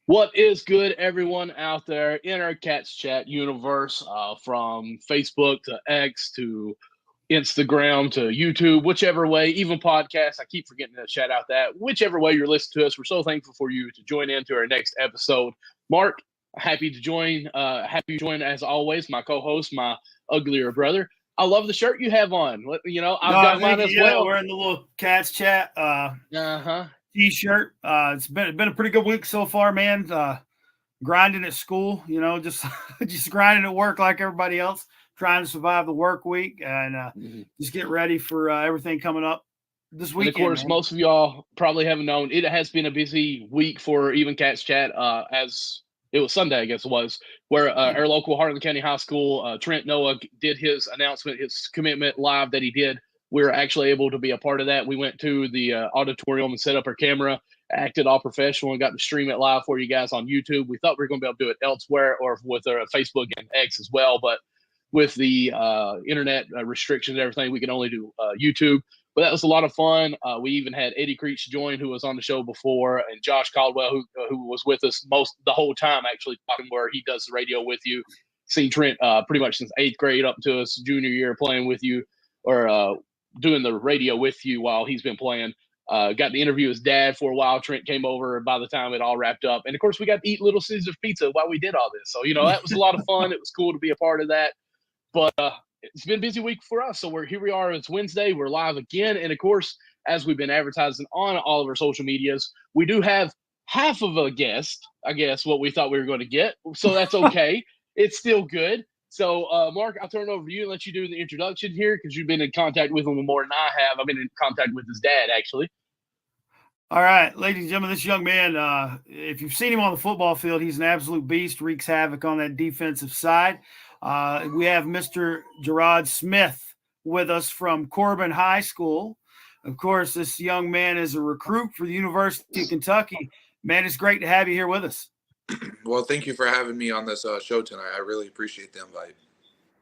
What is good, everyone out there in our Cats Chat universe, from Facebook to X to Instagram to YouTube, whichever way, even podcasts. I keep forgetting to shout out that. Whichever way you're listening to us, we're so thankful for you to join into our next episode. Mark, happy to join. Happy to join as always, my co-host, my uglier brother. I love the shirt you have on. I've No, got thank mine you. as Yeah, well. we're in the little Cats Chat Uh huh. t-shirt. It's been a pretty good week so far, man. Grinding at school, just just grinding at work like everybody else, trying to survive the work week and Mm-hmm. just get ready for everything coming up this And of weekend, course, man. most of y'all probably haven't known it has been a busy week for even Cats Chat. As it was Sunday, I guess it was, where our local Harlan County High School, Trent Noah did his announcement, his commitment live that he did. We were actually able to be a part of that. We went to the auditorium and set up our camera, acted all professional, and got to stream it live for you guys on YouTube. We thought we were going to be able to do it elsewhere or with our Facebook and X as well, but with the internet restrictions and everything, we can only do YouTube. But that was a lot of fun. We even had Eddie Creech join, who was on the show before, and Josh Caldwell, who was with us most the whole time, actually talking where he does the radio with you. Seen Trent pretty much since eighth grade up to his junior year playing with you, or doing the radio with you while he's been playing. Got to interview his dad for a while. Trent came over by the time it all wrapped up, and of course we got to eat Little Caesars pizza while we did all this. So that was a lot of fun. It was cool to be a part of that. But it's been a busy week for us. So we're here. We are. It's Wednesday. We're live again, and of course, as we've been advertising on all of our social medias, we do have half of a guest. I guess what we thought we were going to get. So that's okay. It's still good. So, Mark, I'll turn it over to you and let you do the introduction here because you've been in contact with him more than I have. I've been in contact with his dad, actually. All right, ladies and gentlemen, this young man, if you've seen him on the football field, he's an absolute beast, wreaks havoc on that defensive side. We have Mr. Jerod Smith with us from Corbin High School. Of course, this young man is a recruit for the University of Kentucky. Man, it's great to have you here with us. Well, thank you for having me on this show tonight. I really appreciate the invite.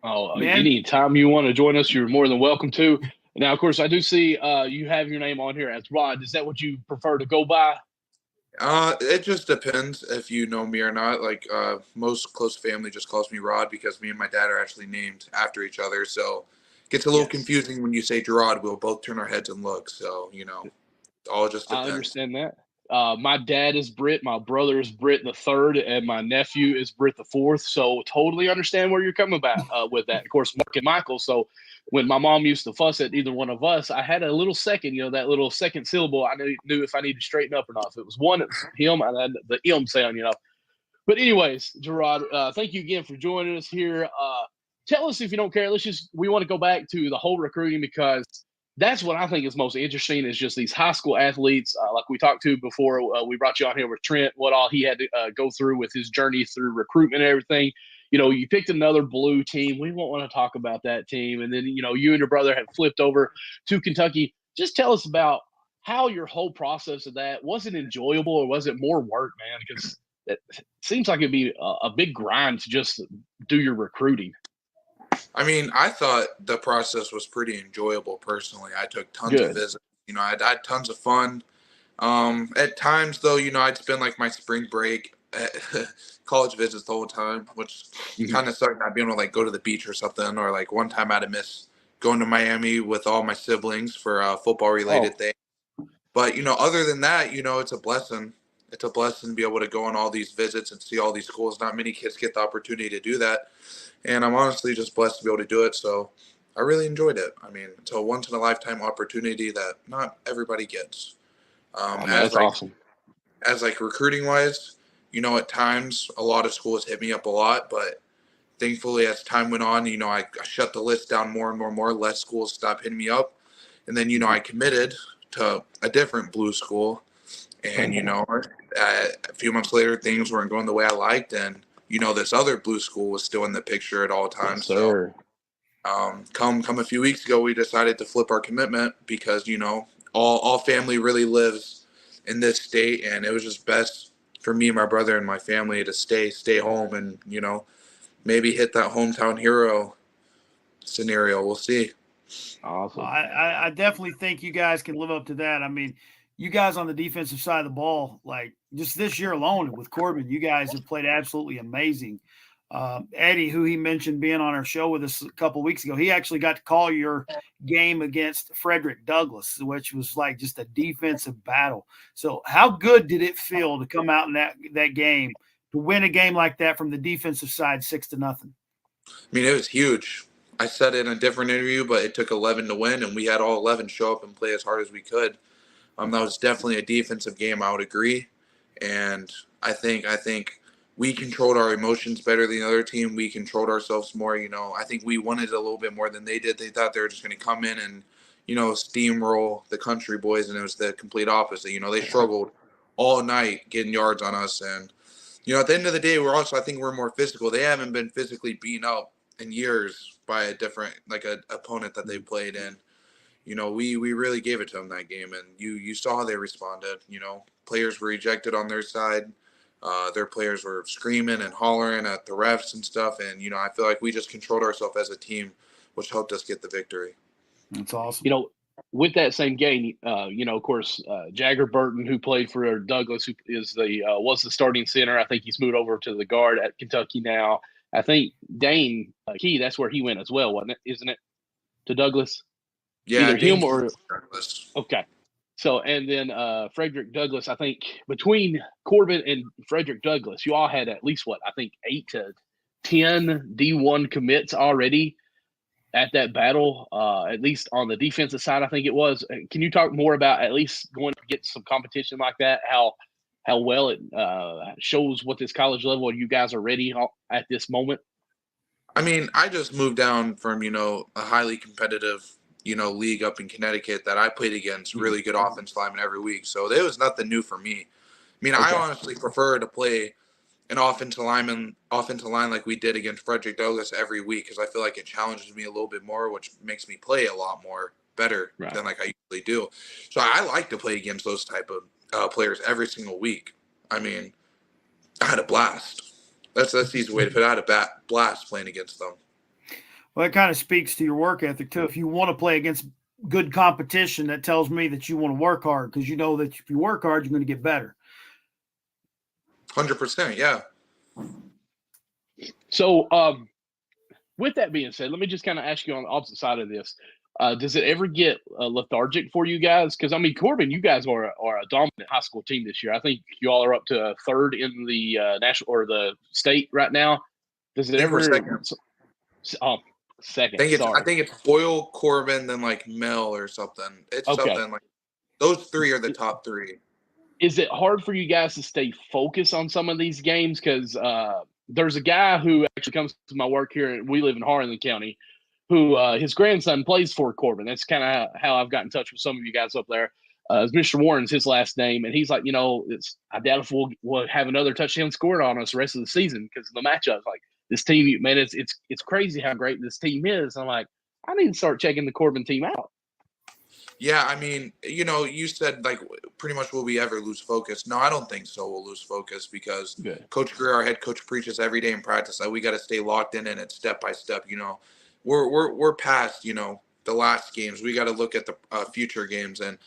Oh, Man, anytime you want to join us, you're more than welcome to. Now, of course, I do see you have your name on here as Rod. Is that what you prefer to go by? It just depends if you know me or not. Like most close family just calls me Rod because me and my dad are actually named after each other. So it gets a little Yes. confusing when you say Gerard. We'll both turn our heads and look. So all just I depends. understand that. My dad is Brit, my brother is Brit the third, and my nephew is Brit the fourth. So totally understand where you're coming about with that. Of course, Mark and Michael. So when my mom used to fuss at either one of us, I had a little second, that little second syllable. I knew if I needed to straighten up or not. If it was one, it was him. I had the M sound. But anyways, Gerard, thank you again for joining us here. Tell us if you don't care. We want to go back to the whole recruiting because that's what I think is most interesting is just these high school athletes. Like we talked to before, we brought you on here with Trent, what all he had to go through with his journey through recruitment and everything. You picked another blue team. We won't want to talk about that team. And then, you and your brother have flipped over to Kentucky. Just tell us about how your whole process of that was it enjoyable or was it more work, man? Because it seems like it'd be a big grind to just do your recruiting. I mean, I thought the process was pretty enjoyable personally. I took tons of Good. visits. I had tons of fun. At times, though, I'd spend like my spring break at college visits the whole time, which Mm-hmm. kind of sucked not being able to like go to the beach or something. Or like one time I had to miss going to Miami with all my siblings for a football related Oh, thing. But other than that, it's a blessing. It's a blessing to be able to go on all these visits and see all these schools. Not many kids get the opportunity to do that, and I'm honestly just blessed to be able to do it. So I really enjoyed it. I mean, it's a once in a lifetime opportunity that not everybody gets. I mean, As that's like awesome. recruiting wise, at times a lot of schools hit me up a lot, but thankfully as time went on, I shut the list down more and more and more. Less schools stopped hitting me up, and then Mm-hmm. I committed to a different blue school, and a few months later things weren't going the way I liked, and this other blue school was still in the picture at all Yes, times. So sir. come a few weeks ago, we decided to flip our commitment because all family really lives in this state, and it was just best for me and my brother and my family to stay home and maybe hit that hometown hero scenario. We'll see. Awesome. I definitely think you guys can live up to that. I mean, you guys on the defensive side of the ball, like just this year alone with Corbin, you guys have played absolutely amazing. Eddie, who he mentioned being on our show with us a couple of weeks ago, he actually got to call your game against Frederick Douglass, which was like just a defensive battle. So how good did it feel to come out in that game, to win a game like that from the defensive side, 6-0? I mean, it was huge. I said it in a different interview, but it took 11 to win, and we had all 11 show up and play as hard as we could. That was definitely a defensive game, I would agree. And I think we controlled our emotions better than the other team. We controlled ourselves more. I think we wanted it a little bit more than they did. They thought they were just going to come in and, steamroll the country boys, and it was the complete opposite. They struggled all night getting yards on us. And, at the end of the day, I think we're more physical. They haven't been physically beaten up in years by a different, an opponent that they played in. We really gave it to them that game, and you saw how they responded. Players were ejected on their side. Their players were screaming and hollering at the refs and stuff, and I feel like we just controlled ourselves as a team, which helped us get the victory. That's awesome. With that same game, of course, Jagger Burton, who played for Douglas, who is was the starting center. I think he's moved over to the guard at Kentucky now. I think Dane Key, that's where he went as well, wasn't it? Isn't it? To Douglas? Yeah, either him or Douglas. Okay. So, and then Frederick Douglass, I think between Corbin and Frederick Douglass, you all had at least 8 to 10 D1 commits already at that battle, at least on the defensive side, I think it was. Can you talk more about at least going to get some competition like that, how well it shows what this college level you guys are ready at this moment? I mean, I just moved down from, a highly competitive league up in Connecticut that I played against really good offensive linemen every week. So there was nothing new for me. I mean, okay. I honestly prefer to play an offensive line like we did against Frederick Douglass every week, because I feel like it challenges me a little bit more, which makes me play a lot more better than I usually do. So I like to play against those type of players every single week. I mean, I had a blast. That's the easy way to put it. I had a blast playing against them. Well, that kind of speaks to your work ethic, too. If you want to play against good competition, that tells me that you want to work hard, because you know that if you work hard, you're going to get better. 100%, yeah. So, with that being said, let me just kind of ask you on the opposite side of this. Does it ever get lethargic for you guys? Because, I mean, Corbin, you guys are a dominant high school team this year. I think you all are up to third in the national or the state right now. Does it ever – second. I think it's Boyle, Corbin, then Mel or something. It's something like those three are the top three. Is it hard for you guys to stay focused on some of these games? Because there's a guy who actually comes to my work here. We live in Harlan County, who his grandson plays for Corbin. That's kind of how I've got in touch with some of you guys up there. Mr. Warren's his last name, and he's like, I doubt if we'll have another touchdown scored on us the rest of the season because of the matchup. This team, man, it's crazy how great this team is. I'm like, I need to start checking the Corbin team out. Yeah, I mean, you said pretty much will we ever lose focus? No, I don't think so. We'll lose focus because Coach Greer, our head coach, preaches every day in practice that we got to stay locked in it step by step. We're past the last games. We got to look at the future games, and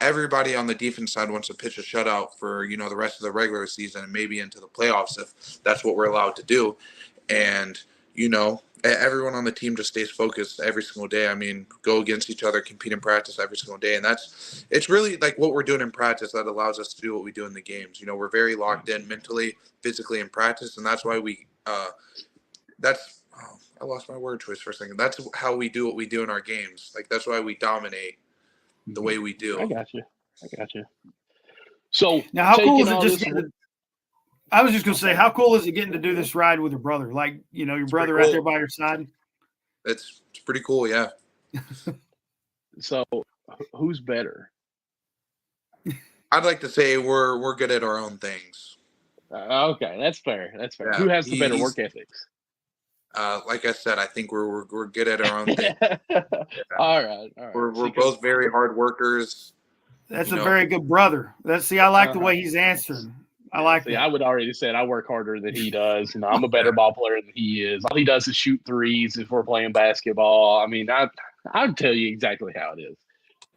everybody on the defense side wants to pitch a shutout for the rest of the regular season and maybe into the playoffs if that's what we're allowed to do. And, everyone on the team just stays focused every single day. I mean, go against each other, compete in practice every single day. And it's really what we're doing in practice that allows us to do what we do in the games. We're very locked in mentally, physically in practice. And that's why I lost my word choice for a second. That's how we do what we do in our games. That's why we dominate the way we do. I got you. So now how cool is it just I was just going to say, how cool is it getting to do this ride with your brother? Your brother right there by your side? It's pretty cool, yeah. So, who's better? I'd like to say we're good at our own things. Okay, that's fair. Yeah, who has the better work ethics? Like I said, I think we're good at our own thing. Yeah. All right. We're both very hard workers. That's a very good brother. I like the way he's answering. I like that. I would already said I work harder than he does. I'm a better ball player than he is. All he does is shoot threes if we're playing basketball. I mean, I'd tell you exactly how it is.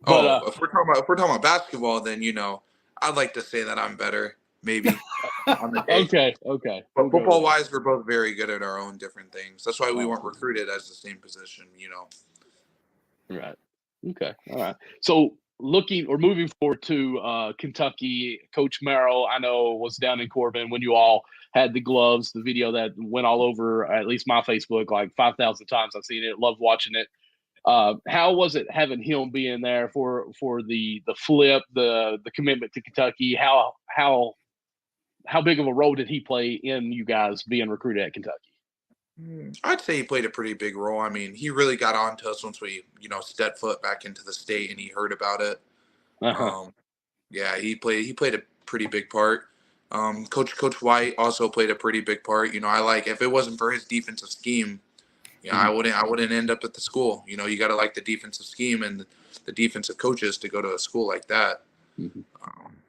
But if we're talking about basketball, then I'd like to say that I'm better, maybe on the day. okay. But football wise, we're both very good at our own different things. That's why we weren't Awesome. recruited as the same position. Right. Okay. All right. So moving forward to Kentucky, Coach Merrill, I know, was down in Corbin when you all had the gloves, the video that went all over at least my Facebook like 5,000 times. I've seen it. Loved watching it. How was it having him being there for the flip, the commitment to Kentucky? How big of a role did he play in you guys being recruited at Kentucky? I'd say he played a pretty big role. I mean, he really got on to us once we, stepped foot back into the state and he heard about it. Uh-huh. Yeah, he played a pretty big part. Coach White also played a pretty big part. If it wasn't for his defensive scheme, I wouldn't end up at the school. You got to like the defensive scheme and the defensive coaches to go to a school like that. Mm-hmm.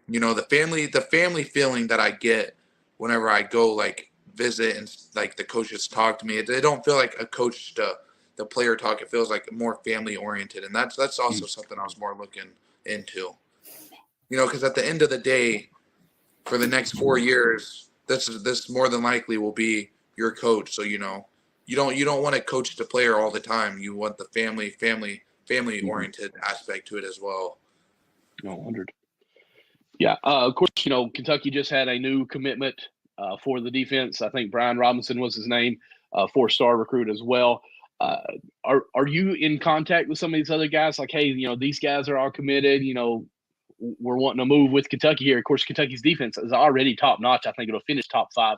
The family feeling that I get whenever I go like visit and like the coaches talk to me, they don't feel like a coach to the player talk. It feels like more family oriented, and that's also something I was more looking into. Because at the end of the day, for the next 4 years, this more than likely will be your coach. So you don't want to coach the player all the time. You want the family oriented aspect to it as well. 100. Yeah. Of course, Kentucky just had a new commitment for the defense. I think Brian Robinson was his name, 4-star recruit as well. Are you in contact with some of these other guys? Like, hey, these guys are all committed. We're wanting to move with Kentucky here. Of course, Kentucky's defense is already top notch. I think it'll finish top 5.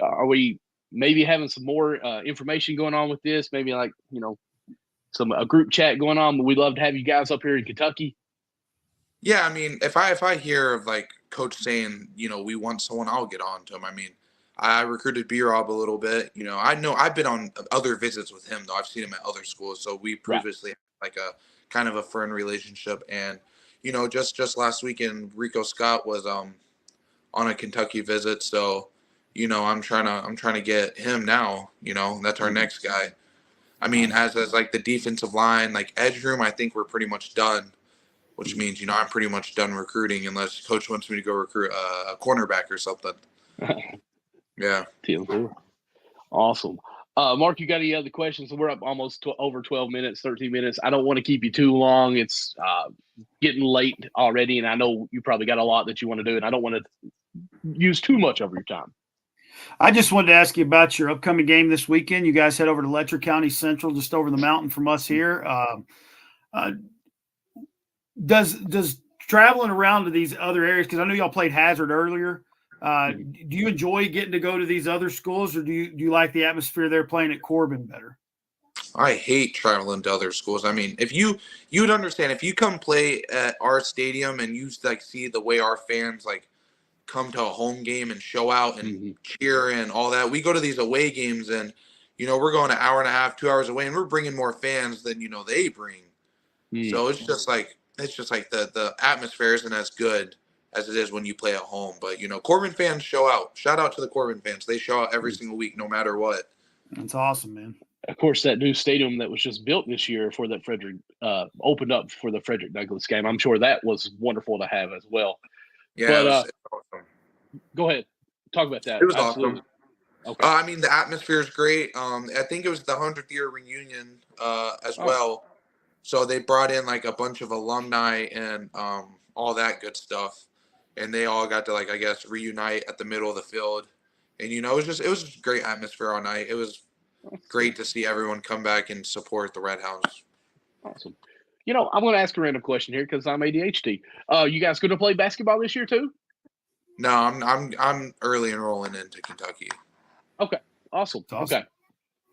Are we maybe having some more information going on with this? Maybe like a group chat going on. We'd love to have you guys up here in Kentucky. Yeah, I mean, if I hear of like coach saying, we want someone, I'll get on to him. I mean, I recruited B-Rob a little bit. I know I've been on other visits with him though. I've seen him at other schools, so we previously had like a kind of a friend relationship. And just last weekend, Rico Scott was on a Kentucky visit, so I'm trying to get him now. That's our next guy. I mean, as like the defensive line, like edge room, I think we're pretty much done. Which means, I'm pretty much done recruiting unless coach wants me to go recruit a cornerback or something. Yeah. Awesome. Mark, you got any other questions? We're up almost over 12 minutes, 13 minutes. I don't want to keep you too long. It's getting late already, and I know you probably got a lot that you want to do, and I don't want to use too much of your time. I just wanted to ask you about your upcoming game this weekend. You guys head over to Letcher County Central, just over the mountain from us here. Does traveling around to these other areas, because I know y'all played Hazard earlier, do you enjoy getting to go to these other schools, or do you like the atmosphere they're playing at Corbin better? I hate traveling to other schools. I mean, if you'd understand, if you come play at our stadium and you like see the way our fans like come to a home game and show out and cheer and all that. We go to these away games and we're going an hour and a half, 2 hours away, and we're bringing more fans than they bring. So it's just like the atmosphere isn't as good as it is when you play at home. But Corbin fans show out. Shout out to the Corbin fans. They show out every single week, no matter what. That's awesome, man. Of course, that new stadium that was just built this year for that Frederick opened up for the Frederick Douglass game. I'm sure that was wonderful to have as well. Yeah, but, it was awesome. Go ahead, talk about that. It was awesome. Okay. I mean, the atmosphere is great. I think it was the 100th year reunion as well. So they brought in like a bunch of alumni and all that good stuff, and they all got to like, I guess, reunite at the middle of the field. And it was just a great atmosphere all night. It was great to see everyone come back and support the Redhounds. Awesome. I'm going to ask a random question here because I'm ADHD. You guys going to play basketball this year too? No, I'm early enrolling into Kentucky. Okay, awesome. Okay,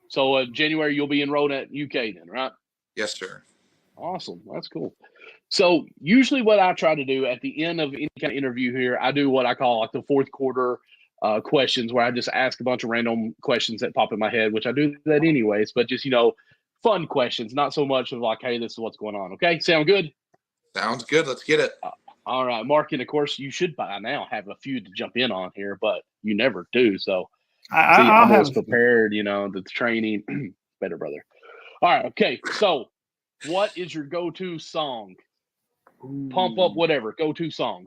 so January you'll be enrolled at UK then, right? Yes, sir. Awesome, that's cool. So usually what I try to do at the end of any kind of interview here, I do what I call like the fourth quarter questions, where I just ask a bunch of random questions that pop in my head, which I do that anyways, but just fun questions, not so much of like, hey, this is what's going on. Okay, sound good? Sounds good. Let's get it. All right, Mark, and of course you should by now have a few to jump in on here, but you never do. So I'm always prepared. The training, better brother. All right, okay. So, what is your go-to song Pump up, whatever. Go-to song.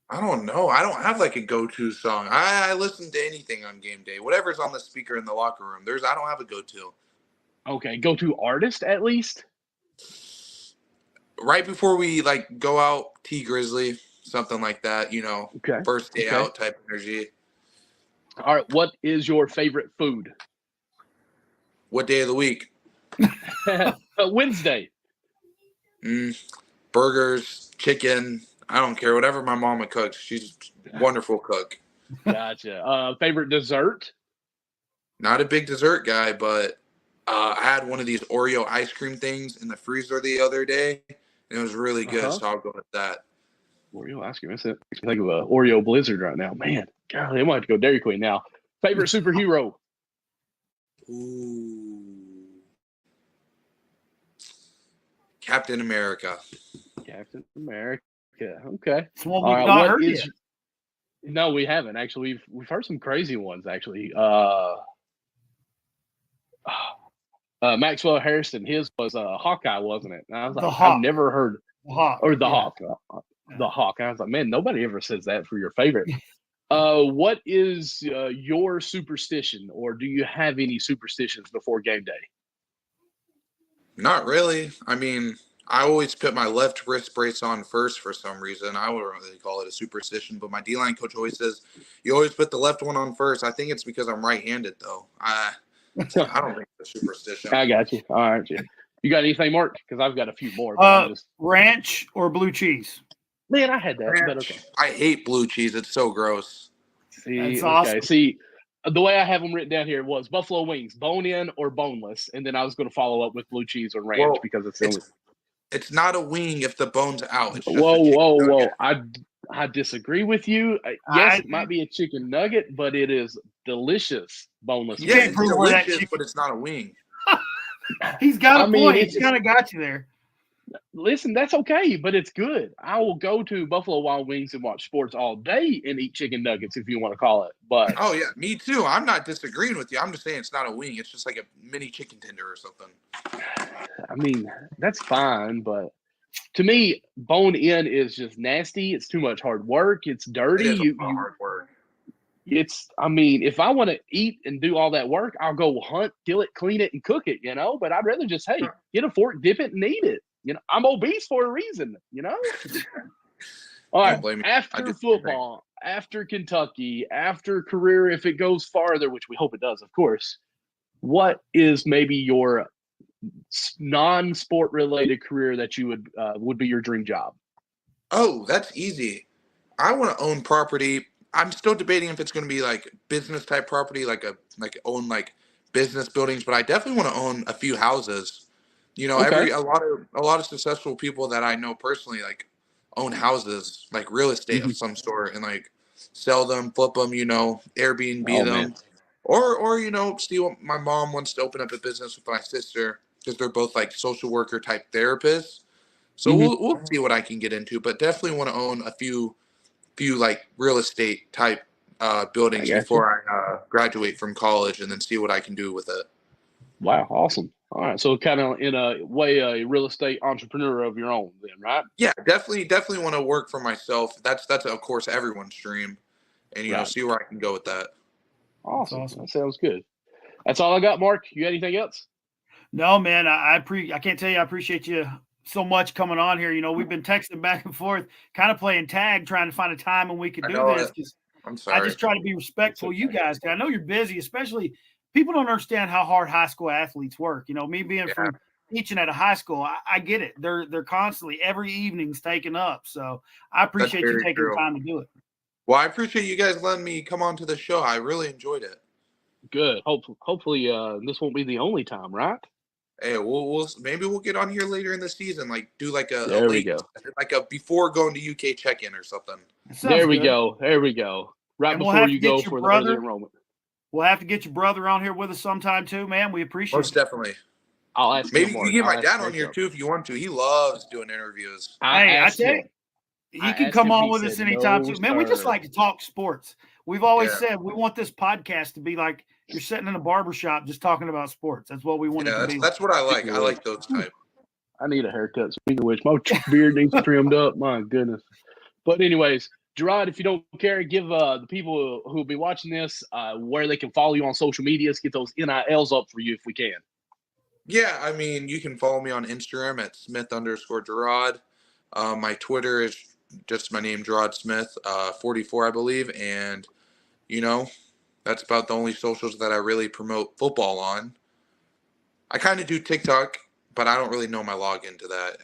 I don't know. I don't have like a go-to song. I listen to anything on game day. Whatever's on the speaker in the locker room. I don't have a go-to. Okay, go-to artist at least? Right before we like go out, T Grizzly, something like that, Okay. First day out type energy. All right, what is your favorite food? What day of the week? Wednesday. Burgers, chicken. I don't care. Whatever my mama cooks. She's a wonderful cook. Gotcha. Favorite dessert? Not a big dessert guy, but I had one of these Oreo ice cream things in the freezer the other day, and it was really good, so I'll go with that. Oreo ice cream. Makes me think of an Oreo Blizzard right now. Man, God, they might have to go Dairy Queen now. Favorite superhero? Ooh. Captain America. Captain America. Okay. It's one we've not heard yet. No, we haven't actually. We've heard some crazy ones actually. Maxwell Harrison, his was Hawkeye, wasn't it? And I was like, I've never heard Hawk. The Hawk. And I was like, man, nobody ever says that for your favorite. What is your superstition, or do you have any superstitions before game day? Not really. I mean, I always put my left wrist brace on first for some reason. I wouldn't really call it a superstition, but my D-line coach always says, you always put the left one on first. I think it's because I'm right-handed, though. I don't think it's a superstition. I got you. All right, Jim. You got anything, Mark? Because I've got a few more. Ranch or blue cheese? Man, I had that. Ranch. But okay. I hate blue cheese. It's so gross. See, that's awesome. See, the way I have them written down here was buffalo wings, bone-in or boneless, and then I was going to follow up with blue cheese or ranch because it's not a wing if the bone's out. It's just whoa! I disagree with you. Yes, it might be a chicken nugget, but it is delicious boneless. Yeah, it's delicious, but it's not a wing. He's got a point. He's kind of got you there. Listen, that's okay, but it's good. I will go to Buffalo Wild Wings and watch sports all day and eat chicken nuggets, if you want to call it. But oh yeah, me too. I'm not disagreeing with you. I'm just saying it's not a wing. It's just like a mini chicken tender or something. I mean, that's fine, but to me, bone-in is just nasty. It's too much hard work. It's dirty. It is hard work. I mean, if I want to eat and do all that work, I'll go hunt, kill it, clean it, and cook it, But I'd rather just, get a fork, dip it, and eat it. I'm obese for a reason, All right, after football, after Kentucky, after career, if it goes farther, which we hope it does, of course, what is maybe your non-sport related career that you would be your dream job? Oh, that's easy. I want to own property. I'm still debating if it's going to be like business type property, like own like business buildings, but I definitely want to own a few houses. A lot of successful people that I know personally like own houses, like real estate of some sort, and like sell them, flip them, Airbnb them, man. Or see what my mom wants to open up a business with my sister because they're both like social worker type therapists. So we'll see what I can get into, but definitely want to own a few like real estate type buildings before I graduate from college, and then see what I can do with it. Wow, awesome. All right, so kind of in a way a real estate entrepreneur of your own then, right? Yeah, definitely want to work for myself. That's of course everyone's dream, and see where I can go with that. Awesome. That sounds good. That's all I got, Mark. You got anything else? No, man. I can't tell you I appreciate you so much coming on here. We've been texting back and forth, kind of playing tag, trying to find a time when we could do this. I'm sorry. I just try to be respectful of you guys. I know you're busy, especially people don't understand how hard high school athletes work. Me being from teaching at a high school, I get it. They're constantly every evening's taken up. So I appreciate you taking the time to do it. Well, I appreciate you guys letting me come on to the show. I really enjoyed it. Good. Hopefully this won't be the only time, right? Hey, maybe we'll get on here later in the season, like do like a before going to UK check-in or something. There we go. Right before you go for the early enrollment. We'll have to get your brother on here with us sometime too, man. We appreciate it. Most definitely. I'll ask maybe you can get my dad on here too if you want to. He loves doing interviews. I tell you, he can come on with us anytime too. Man, we just like to talk sports. We've always said we want this podcast to be like you're sitting in a barbershop just talking about sports. That's what we want it to be. That's what I like. I like those type. I need a haircut. Speaking of which, my beard needs trimmed up. My goodness. But anyways, Jerod, if you don't care, give the people who will be watching this where they can follow you on social medias, get those NILs up for you if we can. Yeah, I mean, you can follow me on Instagram at Smith_Jerod. My Twitter is just my name, Jerod Smith, 44, I believe. And, you know, that's about the only socials that I really promote football on. I kind of do TikTok, but I don't really know my login to that.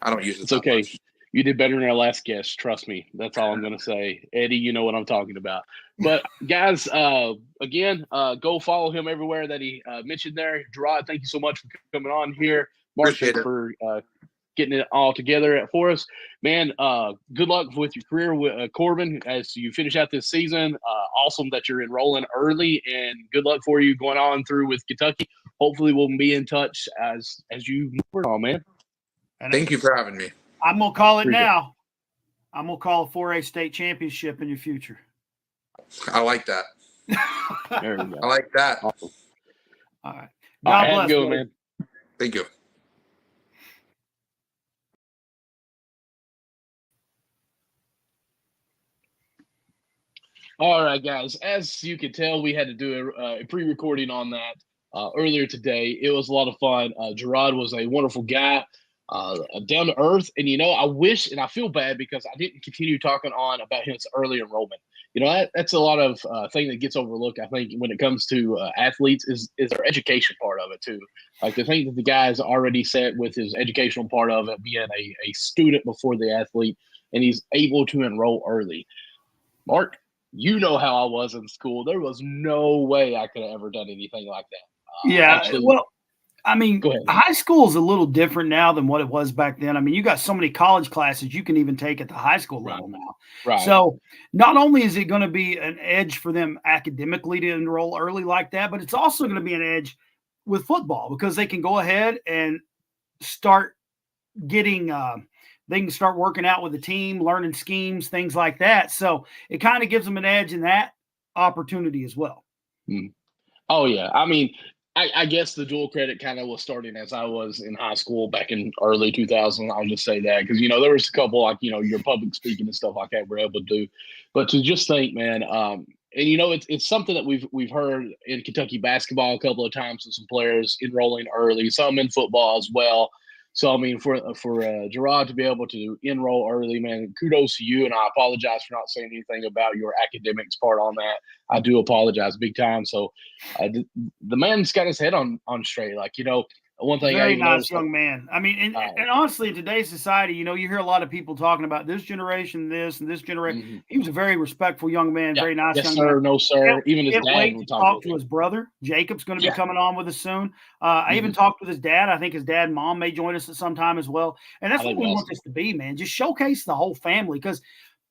I don't use it It's that okay. much. You did better than our last guest. Trust me. That's all I'm going to say. Eddie, you know what I'm talking about. But, guys, again, go follow him everywhere that he mentioned there. Jerod, thank you so much for coming on here. Mark, Appreciate thanks it. for getting it all together for us. Man, good luck with your career with Corbin as you finish out this season. Awesome that you're enrolling early, and good luck for you going on through with Kentucky. Hopefully we'll be in touch as you move on, man. Thank you for having me. I'm going to call it now. I'm going to call a 4A state championship in your future. I like that. There we go. I like that. Awesome. All right. God bless you, man. Thank you. All right, guys. As you can tell, we had to do a pre-recording on that earlier today. It was a lot of fun. Jerod was a wonderful guy, down to earth. And, you know, I wish and I feel bad because I didn't continue talking on about his early enrollment. You know, that's a lot of thing that gets overlooked, I think, when it comes to athletes is their education part of it, too. Like, the thing that the guy's already set with his educational part of it, being a student before the athlete, and he's able to enroll early. Mark, you know how I was in school. There was no way I could have ever done anything like that. Well, I mean, high school is a little different now than what it was back then. I mean, you got so many college classes you can even take at the high school level now. Right. So not only is it going to be an edge for them academically to enroll early like that, but it's also going to be an edge with football because they can go ahead and start getting they can start working out with the team, learning schemes, things like that. So it kind of gives them an edge in that opportunity as well. Oh, yeah. I mean, I guess the dual credit kind of was starting as I was in high school back in early 2000. I'll just say that because, you know, there was a couple like, you know, your public speaking and stuff like that we're able to do. But to just think, man, and, you know, it's something that we've heard in Kentucky basketball a couple of times with some players enrolling early, some in football as well. So, I mean, for Jerod to be able to enroll early, man, kudos to you. And I apologize for not saying anything about your academics part on that. I do apologize big time. So the man's got his head on straight. Like, you know, one thing very nice young man. I mean, and honestly, in today's society, you know, you hear a lot of people talking about this generation, this and this generation. Mm-hmm. He was a very respectful young man, very nice young man. No, sir. Even his dad would talk to his brother. Jacob's going to be coming on with us soon. I even talked with his dad. I think his dad and mom may join us at some time as well. And that's what we want this to be, man. Just showcase the whole family because,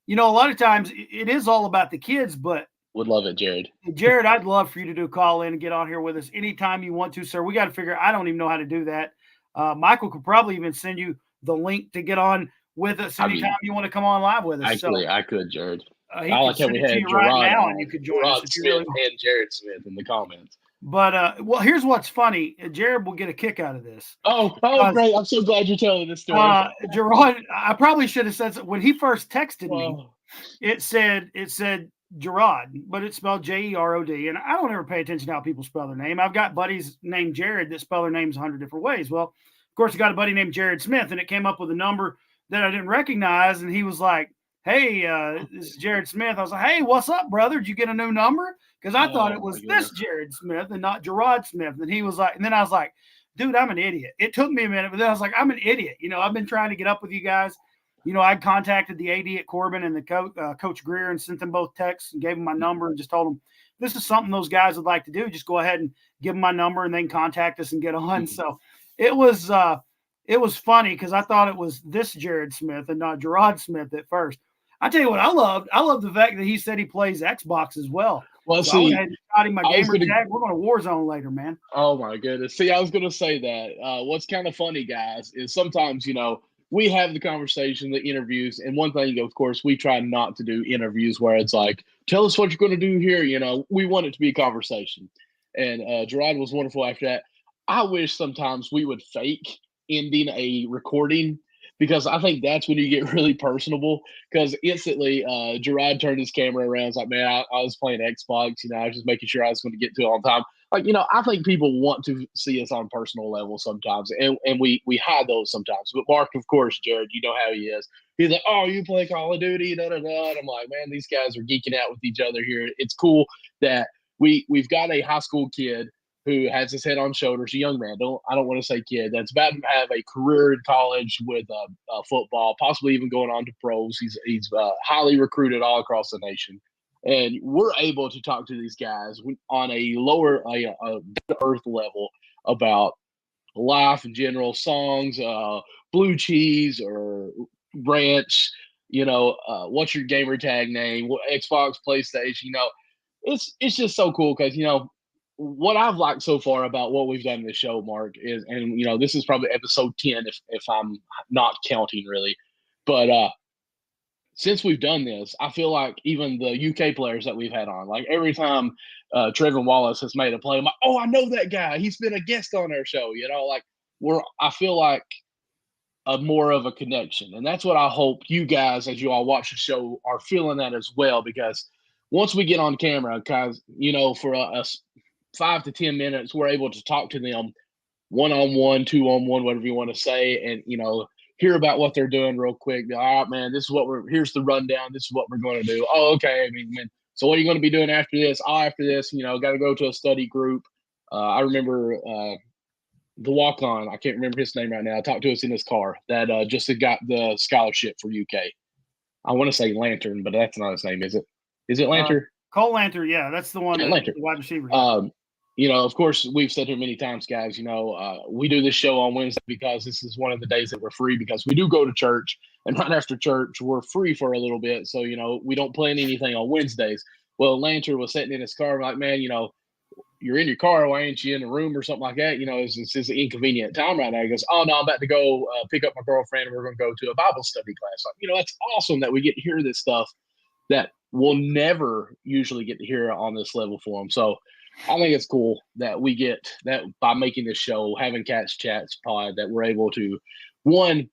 you know, a lot of times it is all about the kids, but would love it, Jerod. Jerod, I'd love for you to do a call in and get on here with us anytime you want to, sir. We got to figure. I don't even know how to do that. Michael could probably even send you the link to get on with us anytime you want to come on live with us. Actually, I could, Jerod. I like how we had Jerod right now, and you could join us. Smith and Jerod Smith in the comments. But well, here's what's funny. Jerod will get a kick out of this. Oh, great! I'm so glad you're telling this story. Jerod, I probably should have said when he first texted me. It said Jerod, but it's spelled Jerod. And I don't ever pay attention to how people spell their name. I've got buddies named Jerod that spell their names 100 different ways. Well, of course, I got a buddy named Jerod Smith, and it came up with a number that I didn't recognize. And he was like, hey, this is Jerod Smith. I was like, hey, what's up, brother? Did you get a new number? Because I thought it was this Jerod Smith and not Jerod Smith. And he was like, and then I was like, dude, I'm an idiot. It took me a minute, but then I was like, I'm an idiot. You know, I've been trying to get up with you guys. You know, I contacted the AD at Corbin and the Coach Greer and sent them both texts and gave them my number and just told them, this is something those guys would like to do. Just go ahead and give them my number and then contact us and get on. So it was funny because I thought it was this Jerod Smith and not Jerod Smith at first. I tell you what, I love the fact that he said he plays Xbox as well. Well, so see, I got him my gamer tag. We're going to Warzone later, man. Oh my goodness! See, I was going to say that. What's kind of funny, guys, is sometimes, you know, we have the conversation, the interviews, and one thing, of course, we try not to do interviews where it's like, tell us what you're going to do here. You know, we want it to be a conversation. And Jerod was wonderful after that. I wish sometimes we would fake ending a recording, because I think that's when you get really personable. Because instantly, Jerod turned his camera around. It's like, man, I was playing Xbox. I was just making sure I was going to get to it on time. Like, I think people want to see us on personal level sometimes, and we hide those sometimes. But Mark, of course, Jerod, you know how he is. He's like, oh, you play Call of Duty, da da da. And I'm like, man, these guys are geeking out with each other here. It's cool that we've got a high school kid who has his head on shoulders, a young man. I don't want to say kid, that's about to have a career in college with football, possibly even going on to pros. He's highly recruited all across the nation, and we're able to talk to these guys on a lower, earth level about life in general, songs, blue cheese or ranch. What's your gamer tag name? What Xbox, PlayStation? It's just so cool because what I've liked so far about what we've done in the show, Mark, is, and this is probably episode 10 if I'm not counting really, but since we've done this, I feel like even the UK players that we've had on, like every time Trevor Wallace has made a play, I'm like, oh, I know that guy. He's been a guest on our show. Like I feel like more of a connection, and that's what I hope you guys, as you all watch the show, are feeling that as well. Because once we get on camera, guys, for us 5 to 10 minutes, we're able to talk to them one-on-one, two-on-one, whatever you want to say, and hear about what they're doing real quick. All right, man, this is here's the rundown. This is what we're going to do. Oh, okay. Man, so what are you going to be doing after this? After this, got to go to a study group. I remember the walk-on, I can't remember his name right now, talked to us in his car that just had got the scholarship for UK. I want to say Lantern, but that's not his name, is it? Is it Lantern? Cole Lantern, yeah, that's the one. Lantern, the wide receiver. Of course, we've said here many times, guys, we do this show on Wednesday because this is one of the days that we're free, because we do go to church, and right after church, we're free for a little bit. So, we don't plan anything on Wednesdays. Well, Lantern was sitting in his car, like, man, you're in your car. Why ain't you in the room or something like that? It's an inconvenient time right now. He goes, oh, no, I'm about to go pick up my girlfriend, and we're going to go to a Bible study class. Like, that's awesome that we get to hear this stuff that we'll never usually get to hear on this level for them. So I think it's cool that we get that by making this show, having Cats Chats pod, that we're able to, one,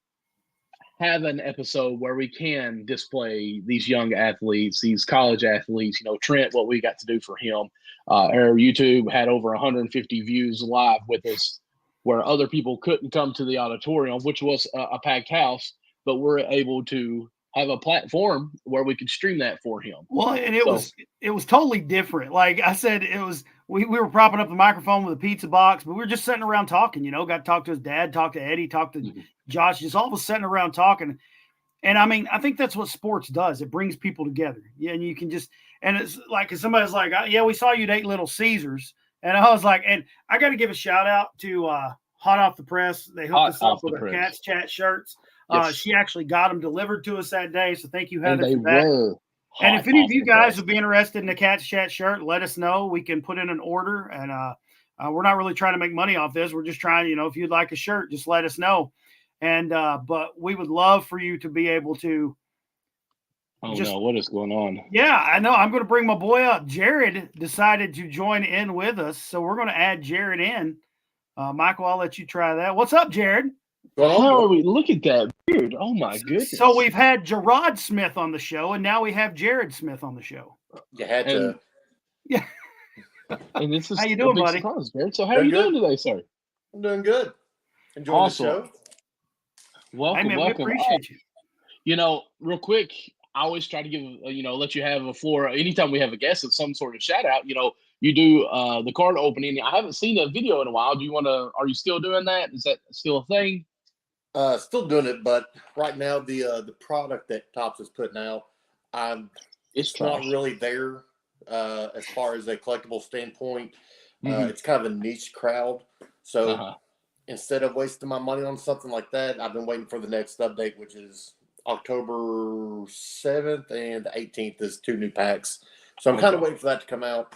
have an episode where we can display these young athletes, these college athletes. Trent, what we got to do for him. Our YouTube had over 150 views live with us, where other people couldn't come to the auditorium, which was a packed house, but we're able to have a platform where we could stream that for him. Well, and it was totally different. Like I said, it was we were propping up the microphone with a pizza box, but we were just sitting around talking. Got to talk to his dad, talk to Eddie, talk to Josh. Just all of us sitting around talking. And I mean, I think that's what sports does. It brings people together. Yeah, and you can just, and it's like, somebody's like, yeah, we saw you at Little Caesars, and I was like, and I got to give a shout out to Hot Off the Press. They hooked us up with our Cats Chat shirts. Yes. She actually got them delivered to us that day, so thank you, Heather, for that. And if any of you guys would be interested in the Cats Chat shirt, let us know. We can put in an order, and we're not really trying to make money off this. We're just trying, if you'd like a shirt, just let us know. And but we would love for you to be able to. Oh no, what is going on? Yeah, I know. I'm going to bring my boy up. Jerod decided to join in with us, so we're going to add Jerod in. Michael, I'll let you try that. What's up, Jerod? How are we? Look at that beard. Oh my goodness. So we've had Jerod Smith on the show, and now we have Jerod Smith on the show. You had to. Yeah. And this is how you doing, buddy? Surprise, Jerod. So how are you doing today, sir? I'm doing good. Enjoying the show. Welcome, hey, man, welcome. We appreciate you. Real quick, I always try to give, let you have a floor. Anytime we have a guest of some sort of shout out, you do the card opening. I haven't seen that video in a while. Are you still doing that? Is that still a thing? Still doing it, but right now the product that Topps is putting out, it's not really there as far as a collectible standpoint. It's kind of a niche crowd. So instead of wasting my money on something like that, I've been waiting for the next update, which is October 7th and 18th is 2 new packs. So I'm kind of waiting for that to come out.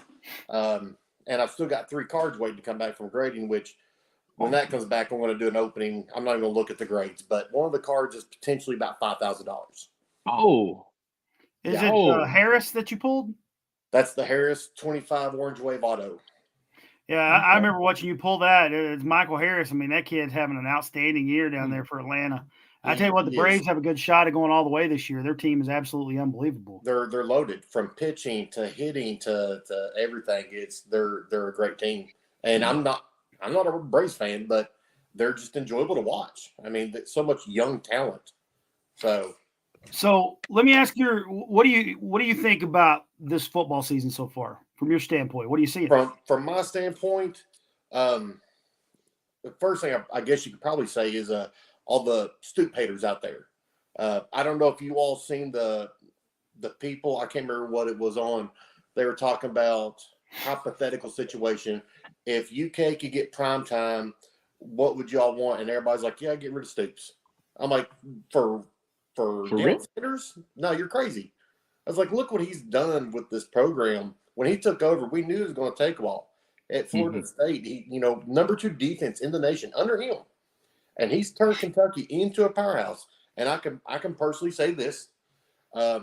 And I've still got 3 cards waiting to come back from grading, which when that comes back, I'm going to do an opening. I'm not even going to look at the grades, but one of the cards is potentially about $5,000. Oh. Is it Harris that you pulled? That's the Harris 25 Orange Wave Auto. Yeah, I remember watching you pull that. It's Michael Harris. I mean, that kid's having an outstanding year down there for Atlanta. I tell you what, the Braves have a good shot of going all the way this year. Their team is absolutely unbelievable. They're loaded from pitching to hitting to everything. They're a great team, and I'm not a Braves fan, but they're just enjoyable to watch. I mean, so much young talent. So let me ask you, what do you think about this football season so far, from your standpoint? What do you see? From my standpoint, the first thing I guess you could probably say is all the Stoop haters out there. I don't know if you all seen the people. I can't remember what it was on. They were talking about hypothetical situation. If UK could get prime time, what would y'all want? And everybody's like, yeah, get rid of Stoops. I'm like, for Deion Sanders? No, you're crazy. I was like, look what he's done with this program. When he took over, we knew it was going to take a while. At Florida State, he, number 2 defense in the nation under him. And he's turned Kentucky into a powerhouse. And I can personally say this. I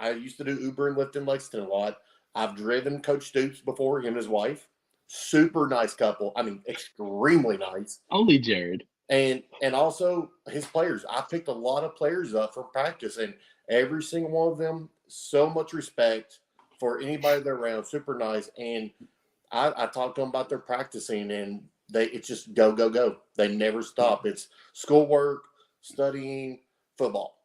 used to do Uber and Lyft in Lexington a lot. I've driven Coach Stoops before, him and his wife. Super nice couple. I mean, extremely nice. Only Jerod. And also his players. I picked a lot of players up for practice, and every single one of them, so much respect for anybody they're around. Super nice. And I talked to them about their practicing, and it's just go, go, go. They never stop. It's schoolwork, studying, football.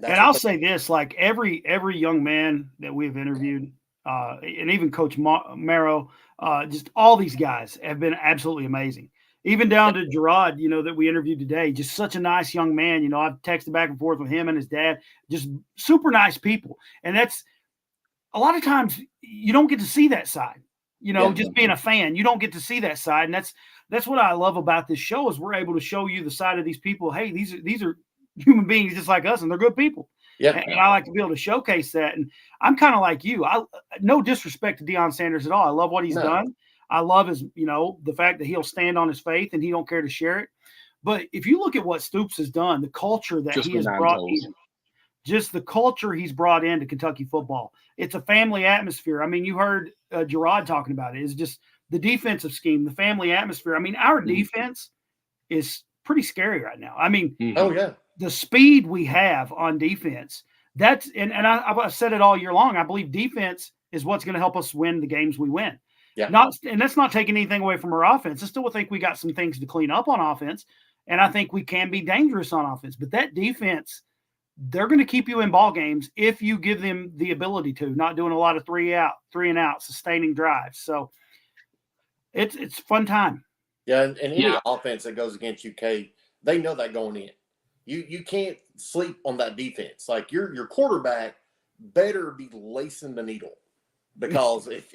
And I'll say this, like every young man that we've interviewed, and even Coach Marrow, just all these guys have been absolutely amazing. Even down to Jerod, that we interviewed today, just such a nice young man. I've texted back and forth with him and his dad, just super nice people. And that's a lot of times you don't get to see that side, just being a fan, you don't get to see that side. And that's what I love about this show is we're able to show you the side of these people. Hey, these are human beings just like us, and they're good people. Yeah. And I like to be able to showcase that. And I'm kind of like you. No disrespect to Deion Sanders at all. I love what he's done. I love his, the fact that he'll stand on his faith and he don't care to share it. But if you look at what Stoops has done, the culture that he has brought in, just the culture he's brought into Kentucky football, it's a family atmosphere. I mean, you heard Jerod talking about it. It's just the defensive scheme, the family atmosphere. I mean, our defense is pretty scary right now. I mean, the speed we have on defense, and I've said it all year long. I believe defense is what's going to help us win the games we win. Yeah. And that's not taking anything away from our offense. I still think we got some things to clean up on offense, and I think we can be dangerous on offense. But that defense, they're going to keep you in ball games if you give them the ability to, not doing a lot of three and out, sustaining drives. So it's fun time. Yeah, and any offense that goes against UK, they know that going in. You can't sleep on that defense. Like your quarterback better be lacing the needle, because if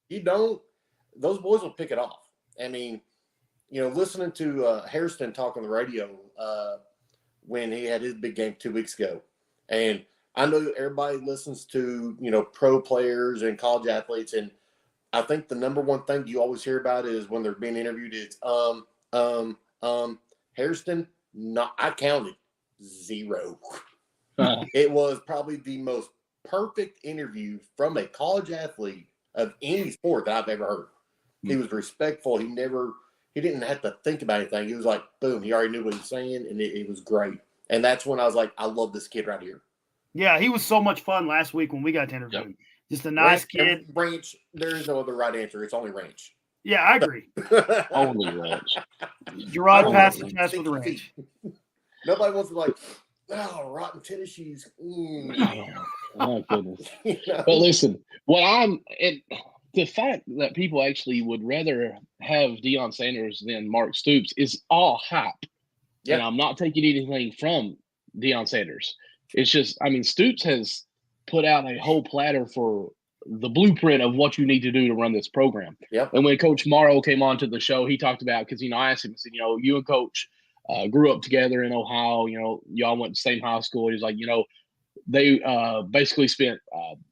you don't, those boys will pick it off. I mean, listening to Hairston talk on the radio when he had his big game 2 weeks ago, and I know everybody listens to pro players and college athletes, and I think the number one thing you always hear about is when they're being interviewed, it's Hairston. I counted 0. It was probably the most perfect interview from a college athlete of any sport that I've ever heard. He was respectful. He didn't have to think about anything. He was like, boom, he already knew what he was saying, and it was great. And that's when I was like, I love this kid right here. Yeah, he was so much fun last week when we got to interview him. Just a nice kid. Ranch, there is no other right answer. It's only ranch. Yeah, I agree. Only ranch. Jerod passed the test with the ranch. Nobody wants to rotten tennis shoes. Oh, my goodness. But listen, the fact that people actually would rather have Deion Sanders than Mark Stoops is all hype. Yeah. And I'm not taking anything from Deion Sanders. It's just, Stoops has put out a whole platter for the blueprint of what you need to do to run this program. Yep. And when Coach Morrow came on to the show, he talked about, because, I asked him, I said, you and Coach grew up together in Ohio, y'all went to the same high school. He's like, they basically spent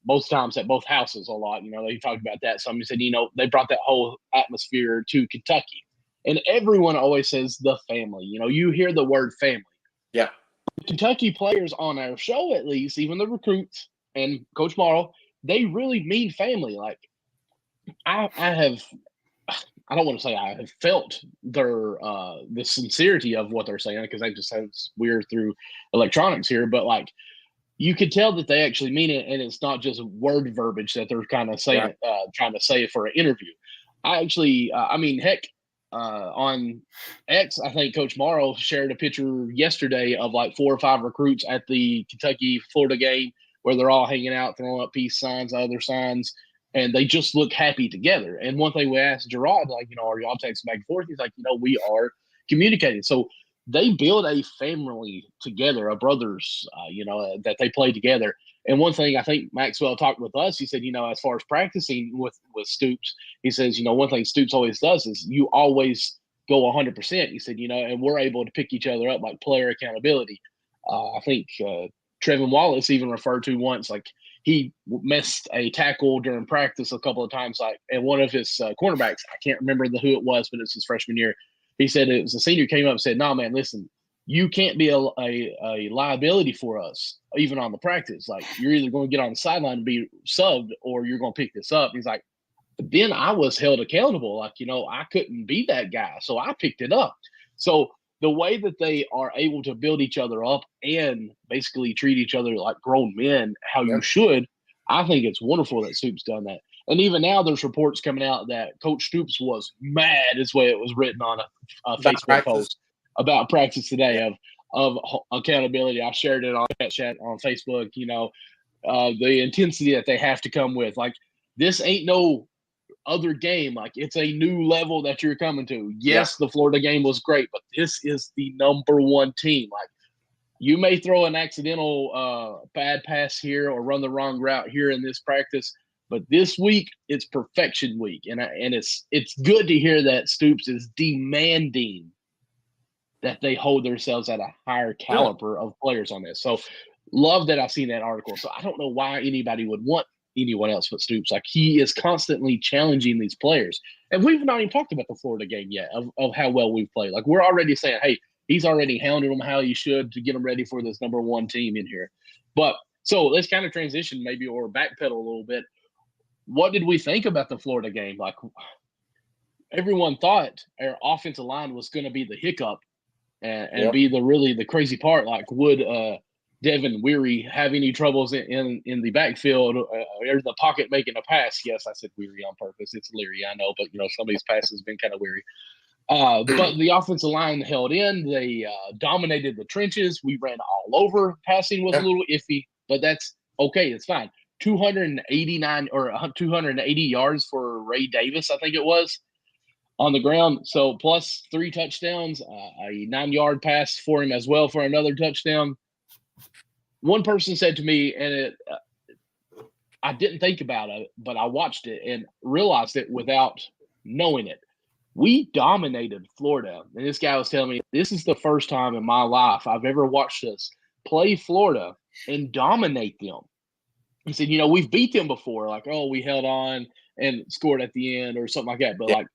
both times at both houses a lot. They talked about that. So he said, they brought that whole atmosphere to Kentucky. And everyone always says the family. You hear the word family. Yeah. Kentucky players on our show, at least, even the recruits and Coach Morrow, they really mean family. Like, I have I don't want to say I have felt their the sincerity of what they're saying, because they just sounds weird through electronics here, but like you could tell that they actually mean it, and it's not just word verbiage that they're kind of saying, trying to say it for an interview. I actually, I mean, heck, on X, I think Coach Morrow shared a picture yesterday of like 4 or 5 recruits at the Kentucky-Florida game where they're all hanging out, throwing up peace signs, other signs, and they just look happy together. And one thing we asked Jerod, like, are y'all texting back and forth? He's like, we are communicating. So they build a family together, a brothers, that they play together. And one thing I think Maxwell talked with us, he said, as far as practicing with Stoops, he says, one thing Stoops always does is you always go 100%. He said, and we're able to pick each other up, like player accountability. I think Trevin Wallace even referred to once, like he missed a tackle during practice a couple of times, like, and one of his cornerbacks, I can't remember who it was, but it's his freshman year. He said it was a senior, came up and said, "No, man, listen, you can't be a liability for us, even on the practice. Like, you're either going to get on the sideline and be subbed, or you're going to pick this up." He's like, but then I was held accountable. Like, I couldn't be that guy, so I picked it up. So the way that they are able to build each other up and basically treat each other like grown men, how you should, I think it's wonderful that Stoops done that. And even now, there's reports coming out that Coach Stoops was mad, is the way it was written on a Facebook post about practice today of accountability. I shared it on chat on Facebook. The intensity that they have to come with. Like, this ain't no other game. Like, it's a new level that you're coming to. Yes, the Florida game was great, but this is the #1 team. Like, you may throw an accidental bad pass here or run the wrong route here in this practice, but this week it's perfection week, and it's good to hear that Stoops is demanding that they hold themselves at a higher caliber of players on this. So love that I've seen that article. So I don't know why anybody would want anyone else but Stoops. Like, he is constantly challenging these players. And we've not even talked about the Florida game yet of how well we've played. Like, we're already saying, hey, he's already hounded them how he should to get them ready for this #1 team in here. But so let's kind of transition maybe, or backpedal a little bit. What did we think about the Florida game? Like, everyone thought our offensive line was going to be the hiccup and be the crazy part. Like, would Devin Weary have any troubles in the backfield or the pocket making a pass? Yes, I said Weary on purpose. It's Leary, I know, but some of these passes have been kind of weary. But the offensive line held in. They dominated the trenches. We ran all over. Passing was a little iffy, but that's okay. It's fine. 289 or 280 yards for Ray Davis, I think it was, on the ground. So plus 3 touchdowns, a 9-yard pass for him as well for another touchdown. One person said to me, and I didn't think about it, but I watched it and realized it without knowing it. We dominated Florida. And this guy was telling me, this is the first time in my life I've ever watched us play Florida and dominate them. He said, we've beat them before. Like, oh, we held on and scored at the end or something like that. But like,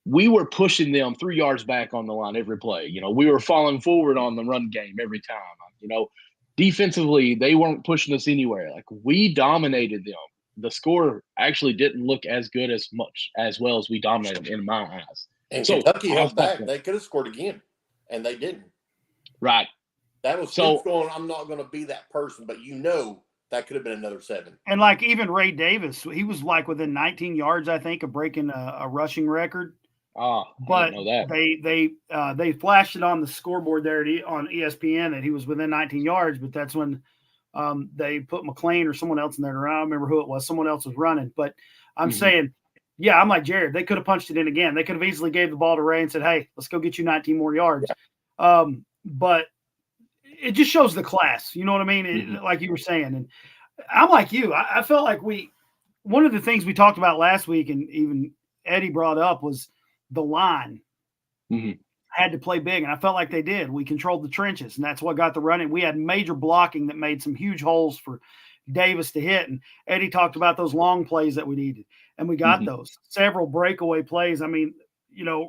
we were pushing them 3 yards back on the line every play. We were falling forward on the run game every time. Defensively, they weren't pushing us anywhere. Like, we dominated them. The score actually didn't look as good as well as we dominated in my eyes. And so Kentucky held back. They could have scored again, and they didn't. Right. That was Stoops going, I'm not going to be that person, but that could have been another 7. And like even Ray Davis, he was like within 19 yards, I think, of breaking a rushing record. Oh, but I didn't know that. They flashed it on the scoreboard there on ESPN that he was within 19 yards, but that's when they put McLean or someone else in there. I don't remember who it was. Someone else was running. But I'm saying, I'm like Jerod. They could have punched it in again. They could have easily gave the ball to Ray and said, hey, let's go get you 19 more yards. Yeah. But it just shows the class. You know what I mean? Like you were saying. And I'm like you. I felt like one of the things we talked about last week, and even Eddie brought up, was the line. Had to play big, and I felt like they did. We controlled the trenches, and that's what got the running. We had major blocking that made some huge holes for Davis to hit, and Eddie talked about those long plays that we needed, and we got those. Several breakaway plays. I mean,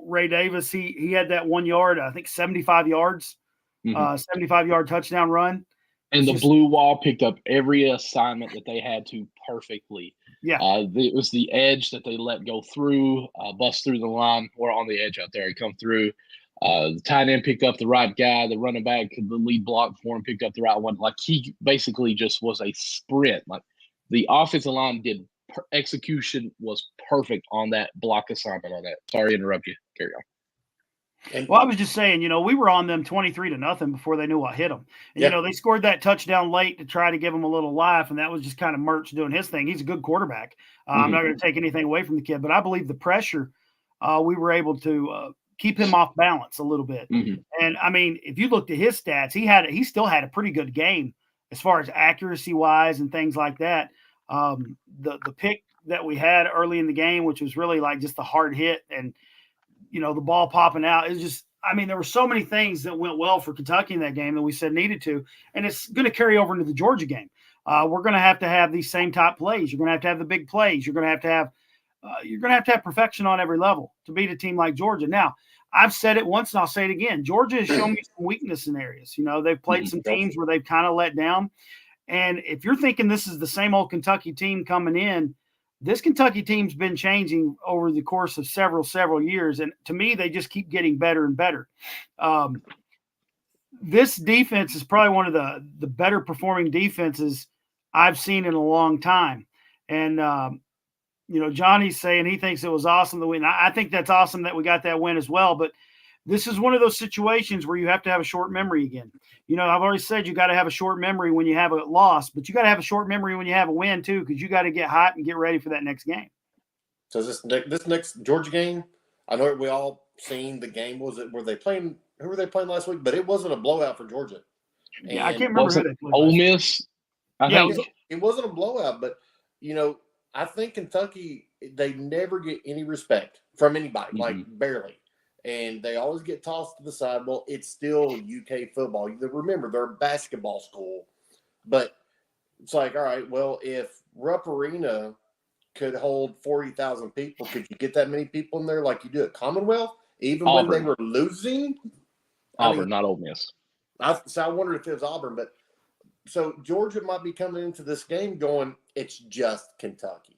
Ray Davis, he had that 1 yard, I think 75 yards, 75-yard touchdown run. And the blue wall picked up every assignment that they had to perfectly. Yeah. It was the edge that they let go through, bust through the line, or on the edge out there. He come through. The tight end picked up the right guy. The running back, the lead block for him, picked up the right one. Like, he basically just was a sprint. Like, the offensive line did execution was perfect on that block assignment on that. Sorry to interrupt you. Carry on. Well, I was just saying, we were on them 23-0 before they knew what hit them. And, they scored that touchdown late to try to give them a little life, and that was just kind of Mertz doing his thing. He's a good quarterback. I'm not going to take anything away from the kid, but I believe the pressure, we were able to keep him off balance a little bit. And, I mean, if you looked at his stats, he still had a pretty good game as far as accuracy-wise and things like that. The pick that we had early in the game, which was really like just the hard hit and, the ball popping out. It's just, I mean, there were so many things that went well for Kentucky in that game that we said needed to, and it's going to carry over into the Georgia game. We're going to have these same top plays. You're going to have the big plays. You're going to have perfection on every level to beat a team like Georgia. Now, I've said it once and I'll say it again. Georgia has shown me some weakness in areas. They've played some teams where they've kind of let down. And if you're thinking this is the same old Kentucky team coming in, this Kentucky team's been changing over the course of several years. And to me, they just keep getting better and better. This defense is probably one of the better performing defenses I've seen in a long time. And, Johnny's saying he thinks it was awesome to win. I think that's awesome that we got that win as well. But this is one of those situations where you have to have a short memory again. I've already said you got to have a short memory when you have a loss, but you got to have a short memory when you have a win too, because you got to get hot and get ready for that next game. So this next Georgia game, I know we all seen the game. Who were they playing last week? But it wasn't a blowout for Georgia. Yeah, I can't remember who they played. Ole Miss. I think it wasn't a blowout, but I think Kentucky, they never get any respect from anybody, like barely. And they always get tossed to the side. Well, it's still UK football. Remember, they're a basketball school. But it's like, all right, well, if Rupp Arena could hold 40,000 people, could you get that many people in there like you do at Commonwealth? Even Auburn. When they were losing? Auburn, not Ole Miss. I wondered if it was Auburn. But so Georgia might be coming into this game going, it's just Kentucky.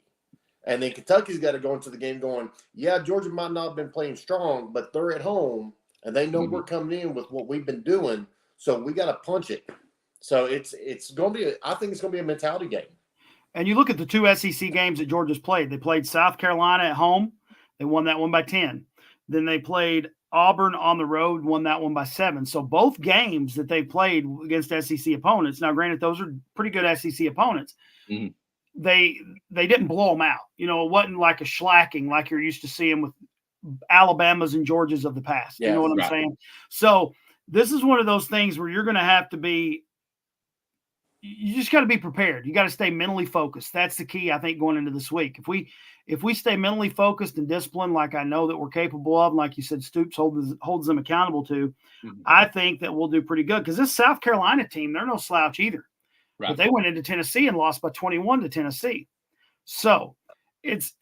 And then Kentucky's got to go into the game going, yeah, Georgia might not have been playing strong, but they're at home, and they know we're coming in with what we've been doing, so we got to punch it. So it's going to be I think it's going to be a mentality game. And you look at the two SEC games that Georgia's played. They played South Carolina at home. They won that one by 10. Then they played Auburn on the road, won that one by 7. So both games that they played against SEC opponents, now granted, those are pretty good SEC opponents, they didn't blow them out. It wasn't like a shellacking like you're used to seeing with Alabamas and Georgias of the past. You know what I'm saying? So this is one of those things where you're going to have to be – you just got to be prepared. You got to stay mentally focused. That's the key, I think, going into this week. If we stay mentally focused and disciplined like I know that we're capable of, and like you said, Stoops holds them accountable to, I think that we'll do pretty good. Because this South Carolina team, they're no slouch either. Right. But they went into Tennessee and lost by 21 to Tennessee. So it's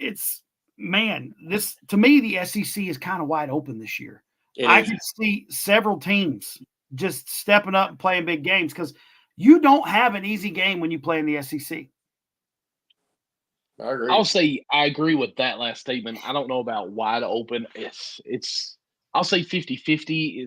man, this to me, the SEC is kind of wide open this year. I can see several teams just stepping up and playing big games because you don't have an easy game when you play in the SEC. I agree. I'll say I agree with that last statement. I don't know about wide open. It's I'll say 50-50.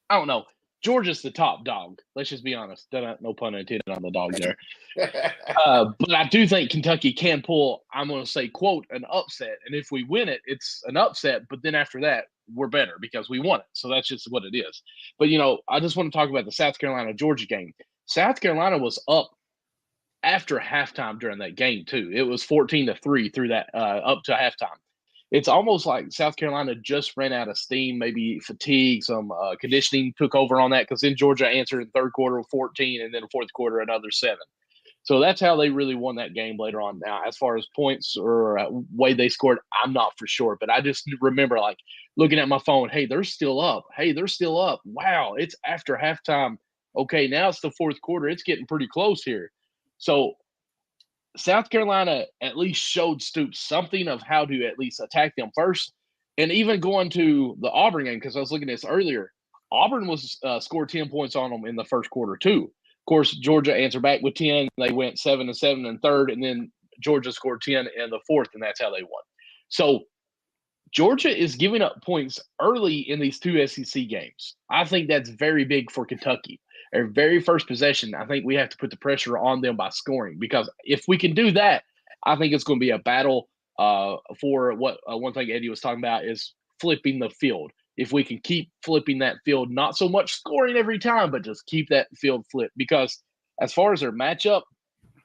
I don't know. Georgia's the top dog. Let's just be honest. No pun intended on the dog there. But I do think Kentucky can pull, I'm going to say, quote, an upset. And if we win it, it's an upset. But then after that, we're better because we won it. So that's just what it is. But, I just want to talk about the South Carolina-Georgia game. South Carolina was up after halftime during that game, too. It was 14-3 through that up to halftime. It's almost like South Carolina just ran out of steam, maybe fatigue, some conditioning took over on that because then Georgia answered in the third quarter with 14 and then the fourth quarter another 7. So that's how they really won that game later on. Now, as far as points or way they scored, I'm not for sure. But I just remember looking at my phone, hey, they're still up. Hey, they're still up. Wow, it's after halftime. Okay, now it's the fourth quarter. It's getting pretty close here. So South Carolina at least showed Stoops something of how to at least attack them first. And even going to the Auburn game, because I was looking at this earlier, Auburn was scored 10 points on them in the first quarter too. course, Georgia answered back with 10. They went 7-7 in third, and then Georgia scored 10 in the fourth, and that's how they won. So Georgia is giving up points early in these two SEC games. I think that's very big for Kentucky. Their very first possession, I think we have to put the pressure on them by scoring, because if we can do that, I think it's going to be a battle for what one thing Eddie was talking about is flipping the field. If we can keep flipping that field, not so much scoring every time, but just keep that field flipped. Because as far as their matchup,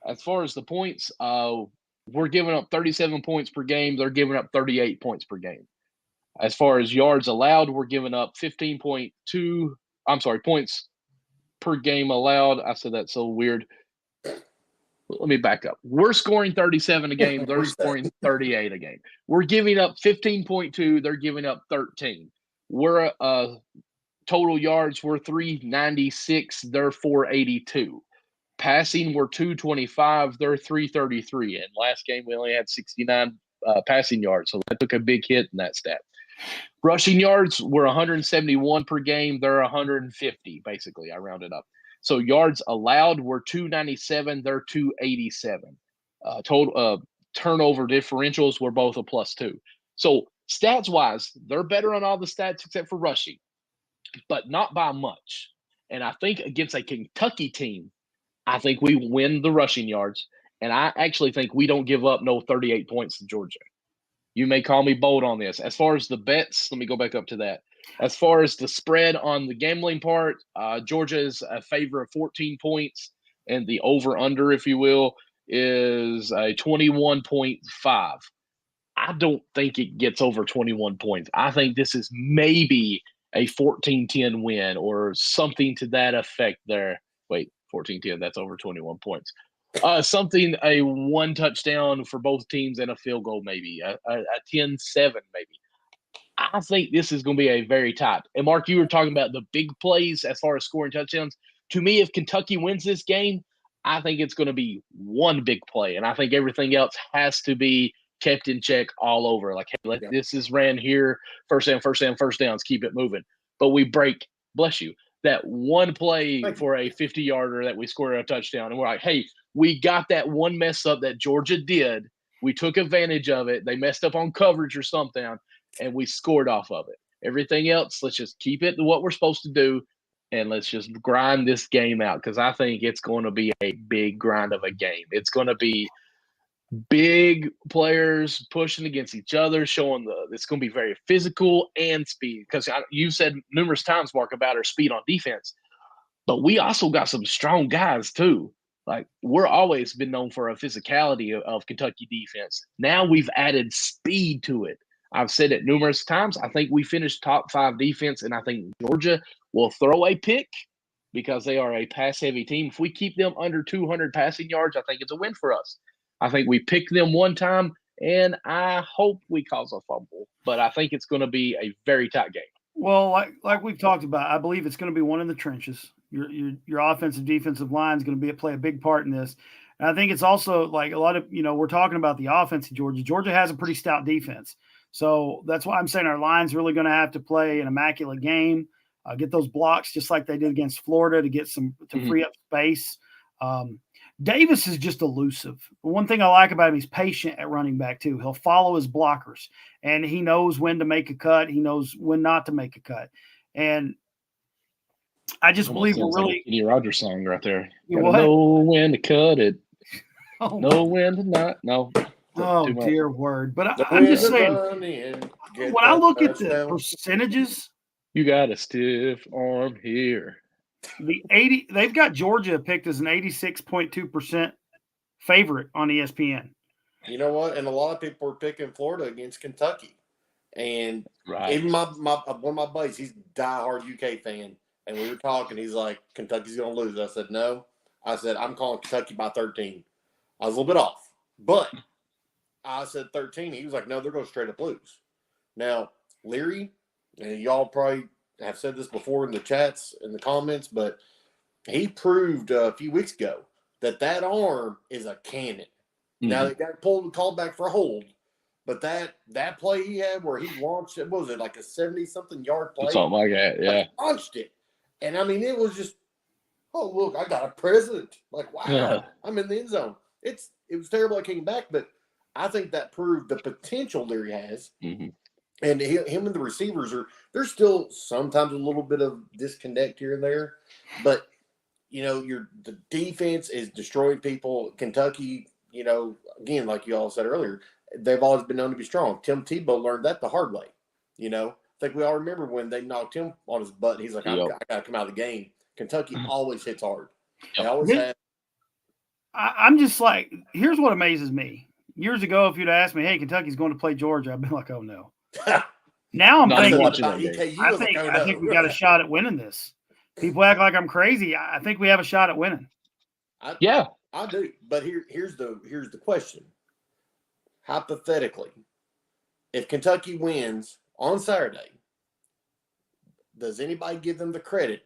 as far as the points, we're giving up 37 points per game. They're giving up 38 points per game. As far as yards allowed, we're giving up 15.2. I'm sorry, points per game allowed. I said that so weird. Let me back up. We're scoring 37 a game. They're scoring 38 a game. We're giving up 15.2. They're giving up 13. We're total yards. We're 396. They're 482. Passing, we're 225. They're 333. And last game, we only had 69 passing yards. So that took a big hit in that stat. Rushing yards, we're 171 per game. They're 150, basically. I rounded up. So yards allowed, we're 297. They're 287. Total turnover differentials, we're both a +2. So stats-wise, they're better on all the stats except for rushing, but not by much. And I think against a Kentucky team, I think we win the rushing yards, and I actually think we don't give up no 38 points to Georgia. You may call me bold on this. As far as the bets, let me go back up to that. As far as the spread on the gambling part, Georgia is a favor of 14 points, and the over-under, if you will, is a 21.5. I don't think it gets over 21 points. I think this is maybe a 14-10 win or something to that effect there. Wait, 14-10, that's over 21 points. A one touchdown for both teams and a field goal, maybe a 10-7, maybe. I think this is going to be a very tight. And Mark, you were talking about the big plays as far as scoring touchdowns. To me, if Kentucky wins this game, I think it's going to be one big play, and I think everything else has to be kept in check all over. Like, hey, this is ran here, first down, first downs, keep it moving. But we break, bless you, that one play for a 50-yarder that we scored a touchdown, and we're like, hey, we got that one mess up that Georgia did. We took advantage of it. They messed up on coverage or something, and we scored off of it. Everything else, let's just keep it to what we're supposed to do, and let's just grind this game out, because I think it's going to be a big grind of a game. It's going to be big players pushing against each other, showing it's going to be very physical and speed, because you've said numerous times, Mark, about our speed on defense, but we also got some strong guys too. Like, we're always been known for a physicality of Kentucky defense. Now we've added speed to it. I've said it numerous times. I think we finished top 5 defense, and I think Georgia will throw a pick because they are a pass-heavy team. If we keep them under 200 passing yards, I think it's a win for us. I think we pick them one time, and I hope we cause a fumble. But I think it's going to be a very tight game. Well, like we've talked about, I believe it's going to be one in the trenches. Your offensive, defensive line is going to play a big part in this. And I think it's also like a lot of, we're talking about the offense of Georgia. Georgia has a pretty stout defense. So that's why I'm saying our line's really going to have to play an immaculate game, get those blocks just like they did against Florida to free up space. Davis is just elusive. One thing I like about him, he's patient at running back too. He'll follow his blockers, and he knows when to make a cut. He knows when not to make a cut. And I just believe we're really Kenny Rogers song right there. What? Know when to cut it. Know when to not. No. Oh, dear word. But I'm just saying, when I look at the percentages, you got a stiff arm here. They've got Georgia picked as an 86.2% favorite on ESPN. You know what? And a lot of people are picking Florida against Kentucky. And even one of my buddies, he's a diehard UK fan. And we were talking, he's like, Kentucky's going to lose. I said, no. I said, I'm calling Kentucky by 13. I was a little bit off. But I said 13. He was like, no, they're going to straight up lose. Now, Leary, and y'all probably have said this before in the chats, in the comments, but he proved a few weeks ago that arm is a cannon. Mm-hmm. Now, they got called back for a hold, but that play he had where he launched, what was it, like a 70-something yard play? Something like that, yeah. He launched it. And, I mean, it was just oh, look, I got a present. Like, wow, I'm in the end zone. It was terrible I came back, but I think that proved the potential there he has. Mm-hmm. And him and the receivers there's still sometimes a little bit of disconnect here and there, but the defense is destroying people. Kentucky, again, like you all said earlier, they've always been known to be strong. Tim Tebow learned that the hard way. I think we all remember when they knocked him on his butt. He's like, I got to come out of the game. Kentucky always hits hard. They always have. I'm just like, here's what amazes me. Years ago, if you'd asked me, hey, Kentucky's going to play Georgia, I'd be like, oh, no. Now I'm thinking, I think we got a shot at winning this. People act like I'm crazy. I think we have a shot at winning. I do. But here's the question. Hypothetically, if Kentucky wins on Saturday, does anybody give them the credit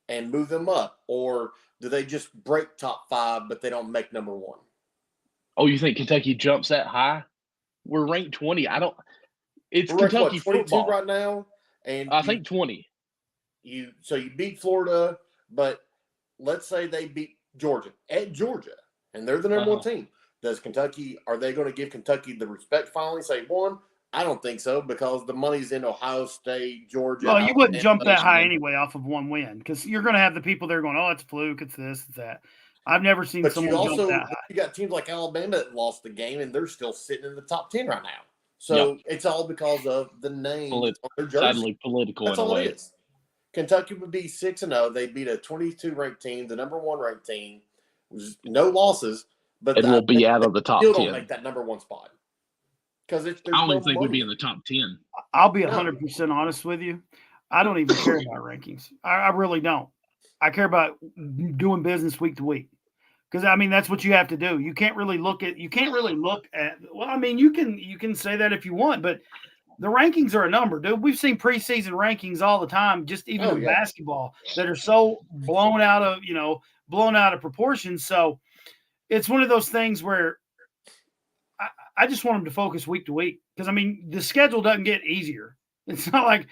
and move them up, or do they just break top 5 but they don't make number 1? Oh, you think Kentucky jumps that high? We're ranked 20. It's we're Kentucky ranked, 22 football right now, and I think 20. You beat Florida, but let's say they beat Georgia at Georgia, and they're the number 1 team. Are they going to give Kentucky the respect finally? Say, one, I don't think so, because the money's in Ohio State, Georgia. Well, you wouldn't jump that high anyway off of 1 win, because you're going to have the people there going, oh, it's fluke, it's this, it's that. I've never seen someone jump that high. You got teams like Alabama that lost the game, and they're still sitting in the top 10 right now. So it's all because of the name on their jersey. Sadly political. That's all it is. Kentucky would be 6-0. They beat a 22 ranked team, the number 1 ranked team, with no losses. But it will be out of the top 10. Still don't make that number 1 spot. Because I don't even think we'd be in the top 10. I'll be 100% honest with you. I don't even care about rankings. I really don't. I care about doing business week to week. Because that's what you have to do. You can't really look at. Well, you can say that if you want, but the rankings are a number, dude. We've seen preseason rankings all the time, just even in basketball, that are so blown out of proportion. So it's one of those things where I just want them to focus week to week, because the schedule doesn't get easier. It's not like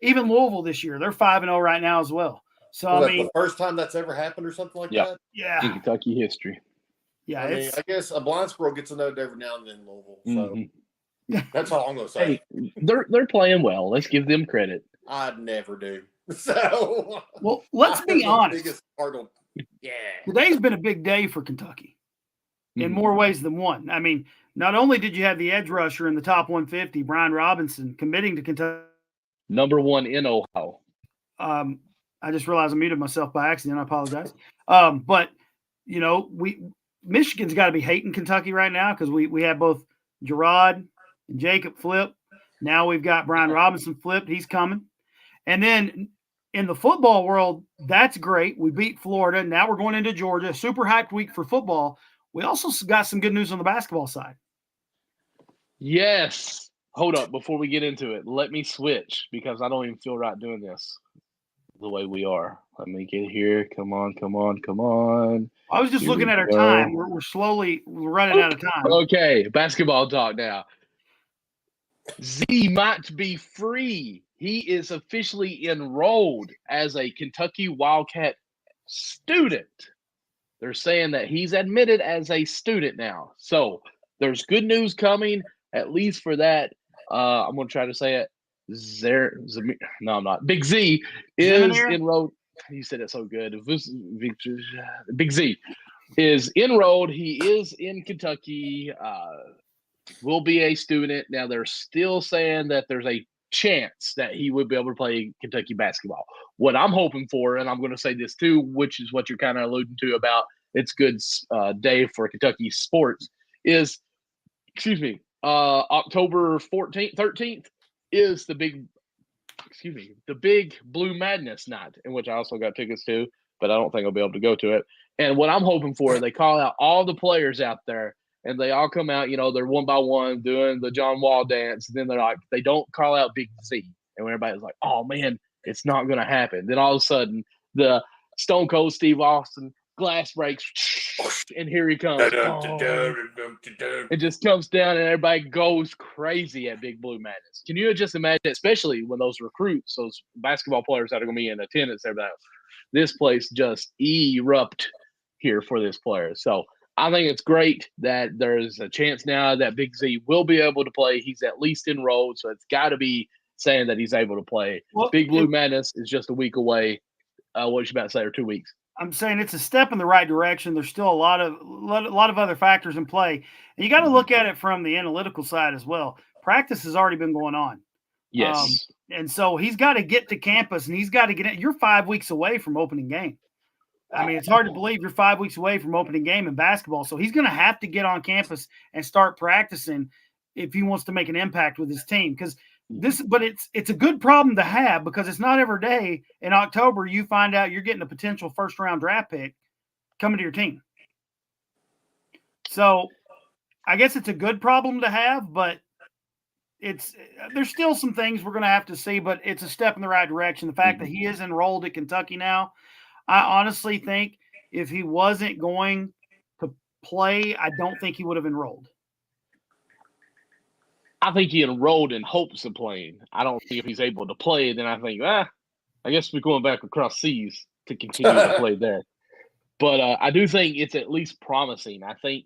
even Louisville this year, they're 5-0 right now as well. So the first time that's ever happened or something like that. Yeah, in Kentucky history. Yeah, I guess a blind squirrel gets a note every now and then, Louisville. So that's all I'm going to say. Hey, they're playing well. Let's give them credit. I'd never do. So well, let's be honest. Yeah, today's been a big day for Kentucky in more ways than one. Not only did you have the edge rusher in the top 150, Brian Robinson, committing to Kentucky, number 1 in Ohio. I just realized I muted myself by accident. I apologize. But Michigan's got to be hating Kentucky right now, because we have both Jerod and Jacob flip. Now we've got Brian Robinson flipped. He's coming. And then in the football world, that's great. We beat Florida. Now we're going into Georgia. Super hyped week for football. We also got some good news on the basketball side. Yes. Hold up. Before we get into it, let me switch, because I don't even feel right doing this the way we are. Let me get here. Come on. I was just looking at our time. We're running out of time. Okay. Basketball talk now. Z might be free. He is officially enrolled as a Kentucky Wildcat student. They're saying that he's admitted as a student now. So there's good news coming, at least for that. I'm going to try to say it. No, I'm not. Big Z is enrolled. You said it so good. Big Z is enrolled. He is in Kentucky. Will be a student. Now they're still saying that there's a chance that he would be able to play Kentucky basketball. What I'm hoping for, and I'm going to say this too, which is what you're kind of alluding to about it's good day for Kentucky sports, is, October 14th, 13th is the big Blue Madness night, in which I also got tickets to, but I don't think I'll be able to go to it. And what I'm hoping for, they call out all the players out there, and they all come out, they're one by one doing the John Wall dance. And then they don't call out Big Z. And everybody's like, oh man, it's not going to happen. Then all of a sudden, the Stone Cold Steve Austin glass breaks, and here he comes. It just comes down and everybody goes crazy at Big Blue Madness. Can you just imagine, especially when those recruits, those basketball players that are going to be in attendance, everybody, this place just erupt here for this player. So I think it's great that there's a chance now that Big Z will be able to play. He's at least enrolled, so it's got to be saying that he's able to play. Well, Big Blue Madness is just a week away. What you about to say, or 2 weeks? I'm saying it's a step in the right direction. There's still a lot of other factors in play, and you got to look at it from the analytical side as well. Practice has already been going on. Yes, and so he's got to get to campus, and he's got to get in. You're 5 weeks away from opening game. I mean, it's hard to believe you're 5 weeks away from opening game in basketball. So he's going to have to get on campus and start practicing if he wants to make an impact with his team. But it's a good problem to have, because it's not every day in October you find out you're getting a potential first-round draft pick coming to your team. So I guess it's a good problem to have, but there's still some things we're going to have to see, but it's a step in the right direction. The fact that he is enrolled at Kentucky now, I honestly think if he wasn't going to play, I don't think he would have enrolled. I think he enrolled in hopes of playing. I don't think if he's able to play, then I think, I guess we're going back across seas to continue to play there. But I do think it's at least promising. I think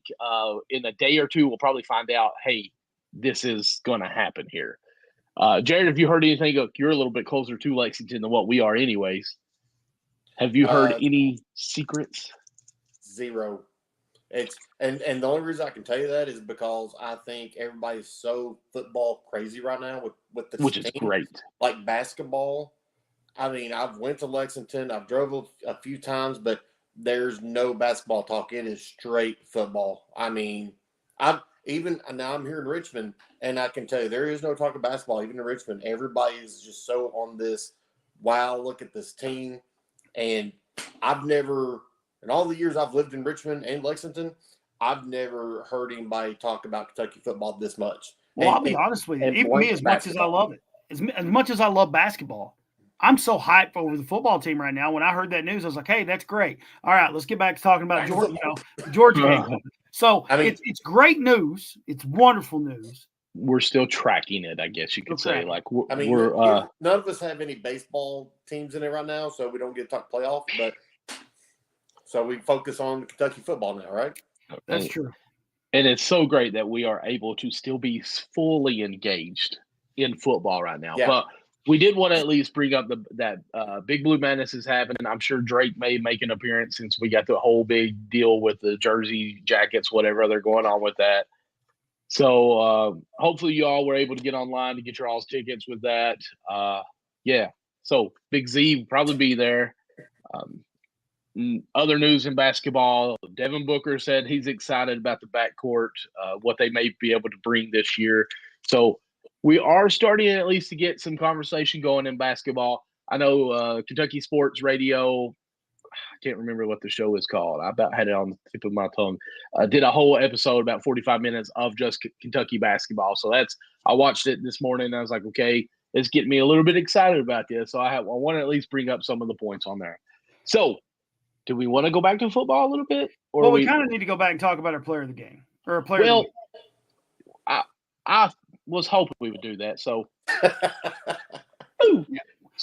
in a day or two, we'll probably find out, hey, this is going to happen here. Jerod, have you heard anything? You're a little bit closer to Lexington than what we are anyways. Have you heard any secrets? Zero. And the only reason I can tell you that is because I think everybody's so football crazy right now with the which is great. Like basketball. I mean, I've went to Lexington. I've drove a few times, but there's no basketball talk. It is straight football. I mean, now I'm here in Richmond, and I can tell you there is no talk of basketball even in Richmond. Everybody is just so on this. Wow, look at this team. And I've never, in all the years I've lived in Richmond and Lexington, I've never heard anybody talk about Kentucky football this much. Well, I'll be honest with you. Even me, as much as I love it, as much as I love basketball, I'm so hyped over the football team right now. When I heard that news, I was like, hey, that's great. All right, let's get back to talking about Georgia game. So it's great news. It's wonderful news. We're still tracking it, I guess you could say. Like none of us have any baseball teams in it right now, so we don't get to talk playoff. But so we focus on Kentucky football now, right? That's true. And it's so great that we are able to still be fully engaged in football right now. Yeah. But we did want to at least bring up that Big Blue Madness is happening. I'm sure Drake may make an appearance since we got the whole big deal with the jersey, jackets, whatever they're going on with that. So hopefully you all were able to get online to get your all's tickets with that. So Big Z will probably be there. Other news in basketball, Devin Booker said he's excited about the backcourt, what they may be able to bring this year. So we are starting at least to get some conversation going in basketball. I know Kentucky Sports Radio, I can't remember what the show is called. I about had it on the tip of my tongue. Did a whole episode, about 45 minutes of just Kentucky basketball. So I watched it this morning and I was like, okay, it's getting me a little bit excited about this. So I want to at least bring up some of the points on there. So do we want to go back to football a little bit? Or we kind of need to go back and talk about our player of the game or a player of the game. I was hoping we would do that. So,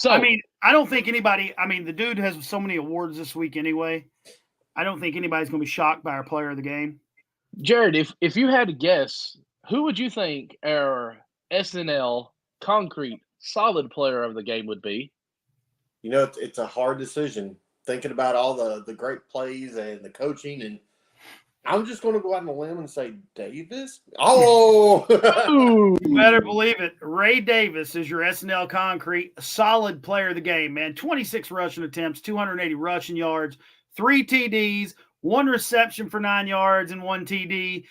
I mean, I don't think anybody – I mean, the dude has so many awards this week anyway. I don't think anybody's going to be shocked by our player of the game. Jerod, if you had to guess, who would you think our SNL concrete solid player of the game would be? You know, it's a hard decision thinking about all the great plays and the coaching, and I'm just going to go out on a limb and say Davis. Oh, you better believe it. Ray Davis is your SNL concrete solid player of the game, man. 26 rushing attempts, 280 rushing yards, 3 TDs, 1 reception for 9 yards and 1 TD.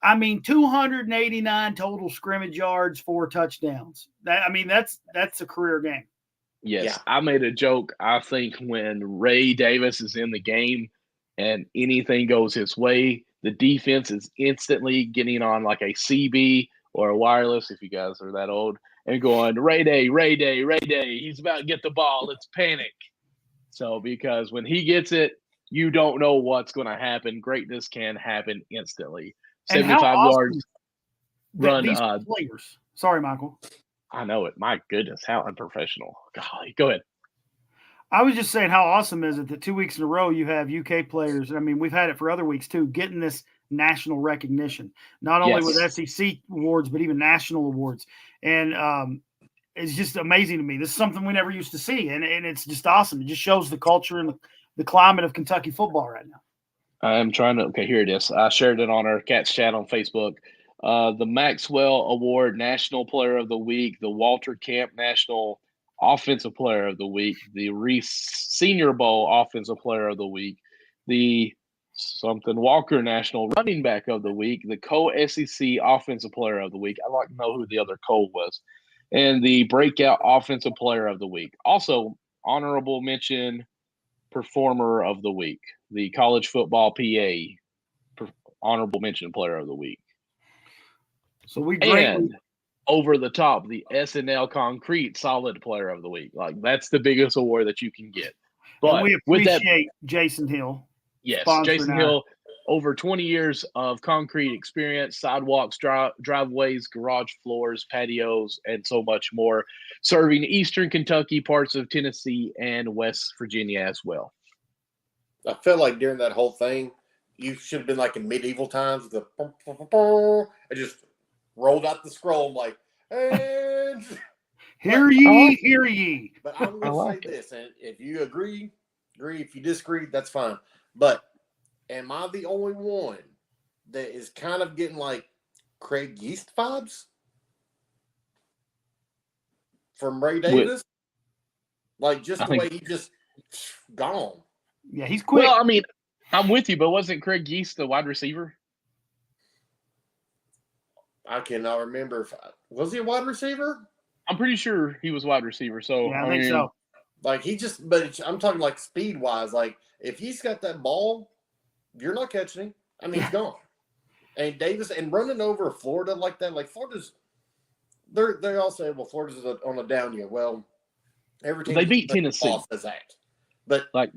I mean, 289 total scrimmage yards, 4 touchdowns. That's a career game. Yes, yeah. I made a joke. I think when Ray Davis is in the game and anything goes his way, the defense is instantly getting on like a CB or a wireless, if you guys are that old, and going, Ray Day, Ray Day, Ray Day. He's about to get the ball. Let's panic. So because when he gets it, you don't know what's going to happen. Greatness can happen instantly. And 75 yards run. These players. Sorry, Michael. I know it. My goodness, how unprofessional. Golly, go ahead. I was just saying, how awesome is it that 2 weeks in a row you have UK players? I mean, we've had it for other weeks too, getting this national recognition, not only with SEC awards, but even national awards. And it's just amazing to me. This is something we never used to see. And it's just awesome. It just shows the culture and the climate of Kentucky football right now. I'm trying to, okay, here it is. I shared it on our Cats chat on Facebook. The Maxwell Award National Player of the Week, the Walter Camp National Offensive Player of the Week, the Reese Senior Bowl Offensive Player of the Week, the something Walker National Running Back of the Week, the Co-SEC Offensive Player of the Week. I'd like to know who the other Co was. And the Breakout Offensive Player of the Week. Also, honorable mention Performer of the Week, the College Football PA Honorable Mention Player of the Week. So we and over the top, the SNL Concrete Solid Player of the Week. Like, that's the biggest award that you can get. But and we appreciate Jason Hill. Yes, Jason Hill, over 20 years of concrete experience, sidewalks, driveways, garage floors, patios, and so much more, serving Eastern Kentucky, parts of Tennessee, and West Virginia as well. I feel like during that whole thing, you should have been like in medieval times. I just rolled out the scroll. I'm like, and hear ye, hear ye. But I'm going to say this, and if you agree. If you disagree, that's fine. But am I the only one that is kind of getting like Craig Yeast vibes from Ray Davis? Like just the way he just gone. Yeah, he's quick. Well, I mean, I'm with you, but wasn't Craig Yeast the wide receiver? I cannot remember. Was he a wide receiver? I'm pretty sure he was wide receiver. So yeah, I think so. Like he just, but I'm talking like speed wise. Like if he's got that ball, you're not catching him. I mean, he's gone. And Davis and running over Florida like that, like Florida's, they all say, well, Florida's on a down year. Well, every team they beat Tennessee. Says that, but like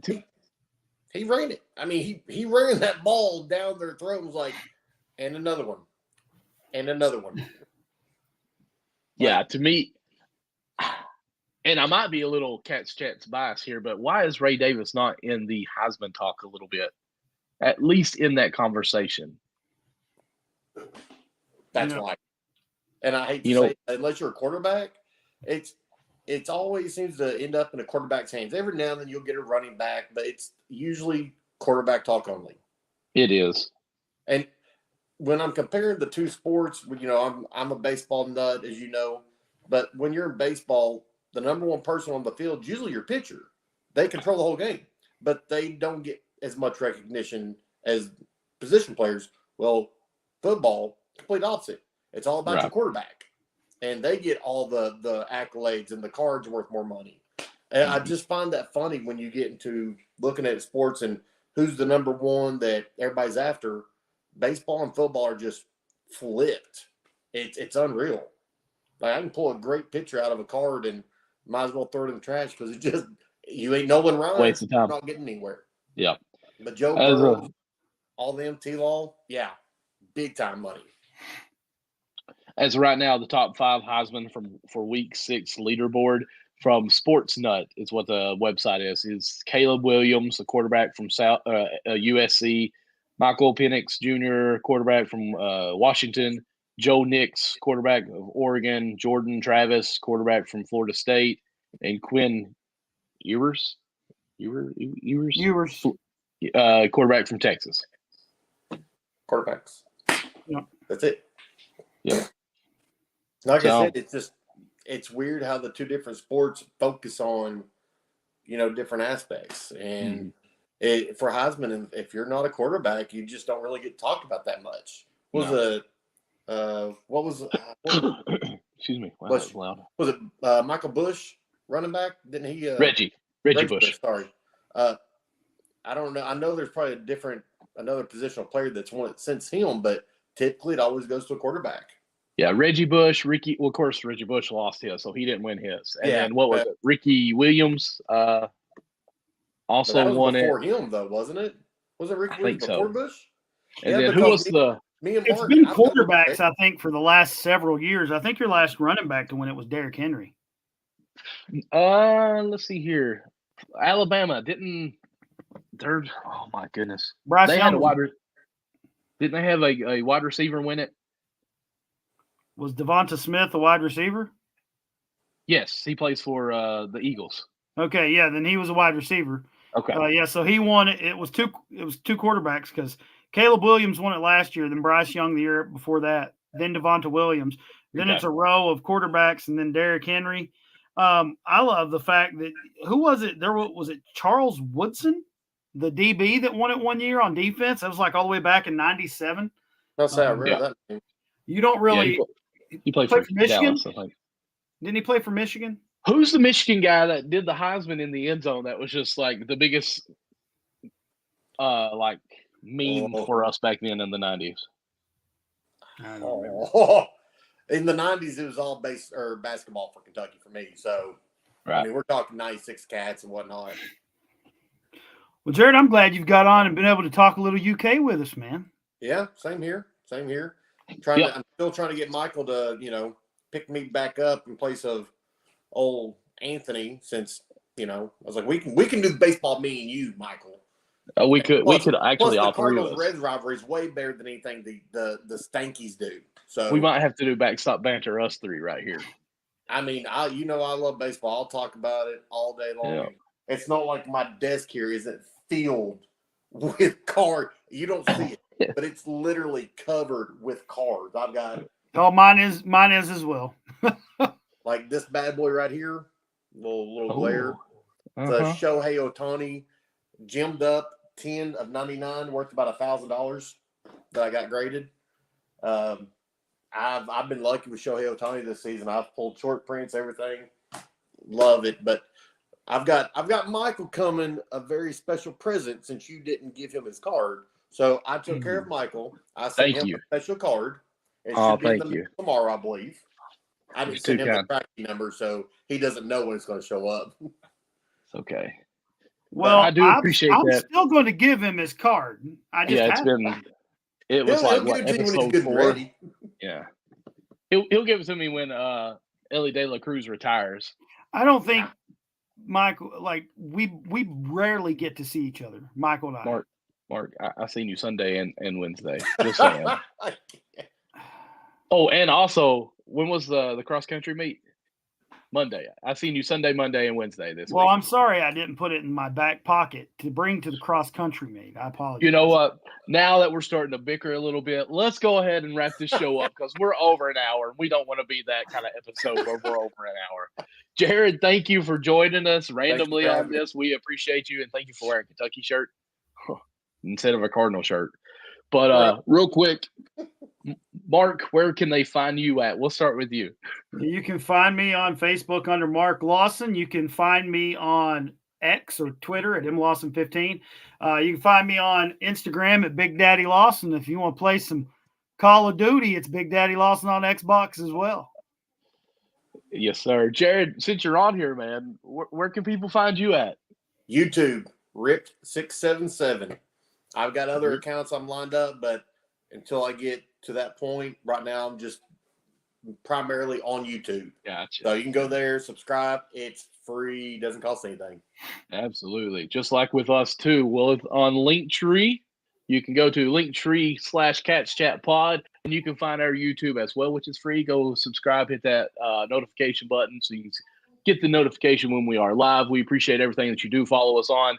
he ran it. I mean, he ran that ball down their throat and was like, and another one, and another one. Yeah, to me. And I might be a little Cats bias here, but why is Ray Davis not in the Heisman talk a little bit? At least in that conversation. That's why. And I hate to say, unless you're a quarterback, it's always seems to end up in a quarterback's hands. Every now and then you'll get a running back, but it's usually quarterback talk only. It is. And when I'm comparing the two sports, I'm a baseball nut, as you know, but when you're in baseball, the number one person on the field is usually your pitcher. They control the whole game, but they don't get as much recognition as position players. Well, football, complete opposite. It's all about your quarterback, and they get all the accolades, and the cards are worth more money. And I just find that funny when you get into looking at sports and who's the number one that everybody's after. Baseball and football are just flipped. It's unreal. Like I can pull a great picture out of a card and might as well throw it in the trash because it just you ain't Nolan Ryan. Waste of time. You're not getting anywhere. Yeah. But Joe Burrow, all them T-Law, yeah, big time money. As of right now, the top 5 Heisman for Week 6 leaderboard from Sportsnut is what the website is Caleb Williams, the quarterback from USC, Michael Penix Jr., quarterback from Washington, Joe Nix, quarterback of Oregon, Jordan Travis, quarterback from Florida State, and Quinn Ewers, quarterback from Texas. Quarterbacks. Yeah. That's it. Yeah. Like I said, it's weird how the two different sports focus on, different aspects. And for Heisman, if you're not a quarterback, you just don't really get talked about that much. Excuse me. Wow, that was loud. Was it Michael Bush, running back? Didn't he? Reggie Bush. Sorry. I don't know. I know there's probably another positional player that's won it since him, but typically it always goes to a quarterback. Yeah, Reggie Bush, Ricky. Well, of course, Reggie Bush lost his, so he didn't win his. And then what was it? Ricky Williams. Also that was won before it. him, though, wasn't it? Was it Rick I think before so. Bush? And then who was me and It's Mark? been quarterbacks, I think, for the last several years. I think your last running back to win it was Derrick Henry. Let's see here. Alabama didn't. Oh my goodness. Bryce They Young had a wide. Didn't they have a wide receiver win it? Was Devonta Smith a wide receiver? Yes, he plays for the Eagles. Okay, yeah, then he was a wide receiver. Okay. Yeah, so he won it. It was two quarterbacks because Caleb Williams won it last year, then Bryce Young the year before that, then Devonta Williams. Then it's a row of quarterbacks, and then Derrick Henry. I love the fact that who was it? Was it Charles Woodson, the DB that won it one year on defense? That was like all the way back in '97. That's how I remember that name. You don't really. Yeah, he played for Michigan. Dallas, I think. Didn't he play for Michigan? Who's the Michigan guy that did the Heisman in the end zone? That was just like the biggest, like meme for us back then in the '90s. I don't remember. In the '90s, it was all basketball for Kentucky for me. So, right. I mean, we're talking '96 Cats and whatnot. Well, Jerod, I'm glad you've got on and been able to talk a little UK with us, man. Yeah, same here. I'm still trying to get Michael to, pick me back up in place of old Anthony, since I was like, we can do baseball, me and you, Michael. We could actually all three of us. The Reds rivalry is way better than anything the Stankies do. So we might have to do backstop banter, us three right here. I mean, I love baseball. I'll talk about it all day long. Yeah. It's not like my desk here isn't filled with cards. You don't see it, but it's literally covered with cards. I've got. Oh, mine is as well. Like this bad boy right here, little glare. It's a Shohei Ohtani, gemmed up 10 of 99, worth about $1,000 that I got graded. I've been lucky with Shohei Ohtani this season. I've pulled short prints, everything. Love it, but I've got Michael coming a very special present since you didn't give him his card. So I took care of Michael. I sent him a special card. It should be in the mail tomorrow, I believe. I didn't send him the tracking number, so he doesn't know when it's going to show up. It's okay. Well, I do appreciate that. I'm still going to give him his card. It was like what, episode 4? Ready. Yeah. He'll give it to me when Ellie De La Cruz retires. I don't think Michael, like we rarely get to see each other, Michael and I. Mark, I seen you Sunday and Wednesday. Just saying. Oh, and also, when was the cross country meet? Monday. I seen you Sunday, Monday, and Wednesday this week. Well, I'm sorry I didn't put it in my back pocket to bring to the cross country meet. I apologize. You know what? Now that we're starting to bicker a little bit, let's go ahead and wrap this show up because we're over an hour. We don't want to be that kind of episode where we're over an hour. Jerod, thank you for joining us randomly on this. We appreciate you, and thank you for wearing a Kentucky shirt instead of a Cardinal shirt. But real quick, Mark, where can they find you at? We'll start with you. You can find me on Facebook under Mark Lawson. You can find me on X or Twitter at mlawson15. You can find me on Instagram at Big Daddy Lawson. If you want to play some Call of Duty, it's Big Daddy Lawson on Xbox as well. Yes, sir. Jerod, since you're on here, man, where can people find you at? YouTube, Ripped677. I've got other accounts I'm lined up, but until I get to that point, right now I'm just primarily on YouTube. Gotcha. So you can go there, subscribe. It's free. Doesn't cost anything. Absolutely. Just like with us too. Well, on Linktree, you can go to Linktree/CatsChatPod, and you can find our YouTube as well, which is free. Go subscribe, hit that notification button so you can get the notification when we are live. We appreciate everything that you do. Follow us on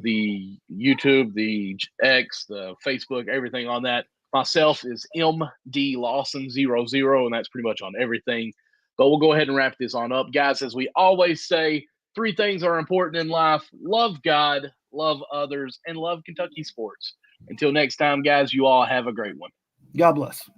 the YouTube, the X, the Facebook, everything on that. Myself is MD Lawson 00, and that's pretty much on everything. But we'll go ahead and wrap this on up. Guys, as we always say, 3 things are important in life: love God, love others, and love Kentucky sports. Until next time, guys, you all have a great one. God bless.